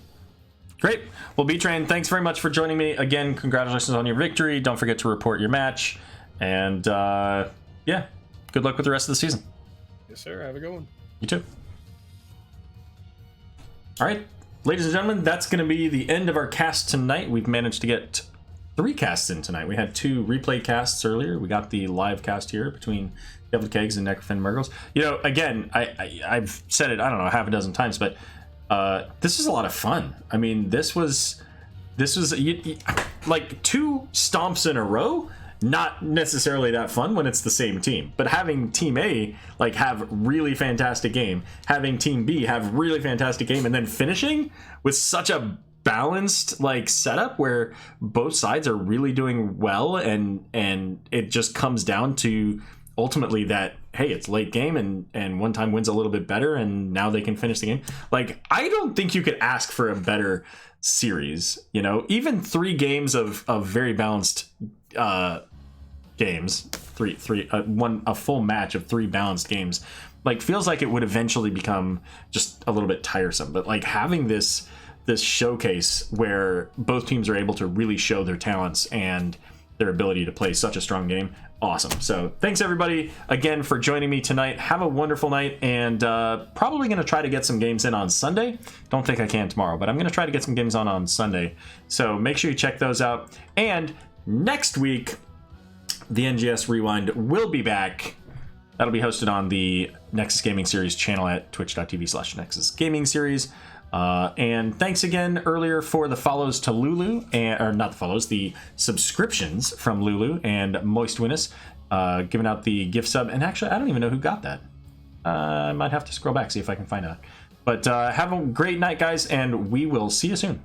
Great. Well, B-Train, thanks very much for joining me. Again, congratulations on your victory. Don't forget to report your match. And yeah, good luck with the rest of the season. Yes, sir. Have a good one. You too. All right, ladies and gentlemen, that's going to be the end of our cast tonight. We've managed to get 3 casts in tonight. We had 2 replay casts earlier. We got the live cast here between Deviled Keggs and Necrofin Mrgles. Again, I've said it, I don't know, half a dozen times, but this was a lot of fun. I mean, this was like 2 stomps in a row. Not necessarily that fun when it's the same team, but having Team A like have really fantastic game, having Team B have really fantastic game, and then finishing with such a balanced like setup where both sides are really doing well, and it just comes down to ultimately that, hey, it's late game and one time wins a little bit better, and now they can finish the game. Like, I don't think you could ask for a better series. Even 3 games of very balanced games, a full match of 3 balanced games, like, feels like it would eventually become just a little bit tiresome. But like having this showcase where both teams are able to really show their talents and their ability to play such a strong game, awesome. So thanks everybody again for joining me tonight. Have a wonderful night, and probably going to try to get some games in on Sunday. Don't think I can tomorrow, but I'm going to try to get some games on Sunday. So make sure you check those out. And next week, the NGS Rewind will be back. That'll be hosted on the Nexus Gaming Series channel at twitch.tv/Nexus Gaming Series. And thanks again earlier for the follows to Lulu, or not the follows, the subscriptions from Lulu and Moist Winnis, giving out the gift sub. And actually, I don't even know who got that. I might have to scroll back, see if I can find out. But have a great night, guys, and we will see you soon.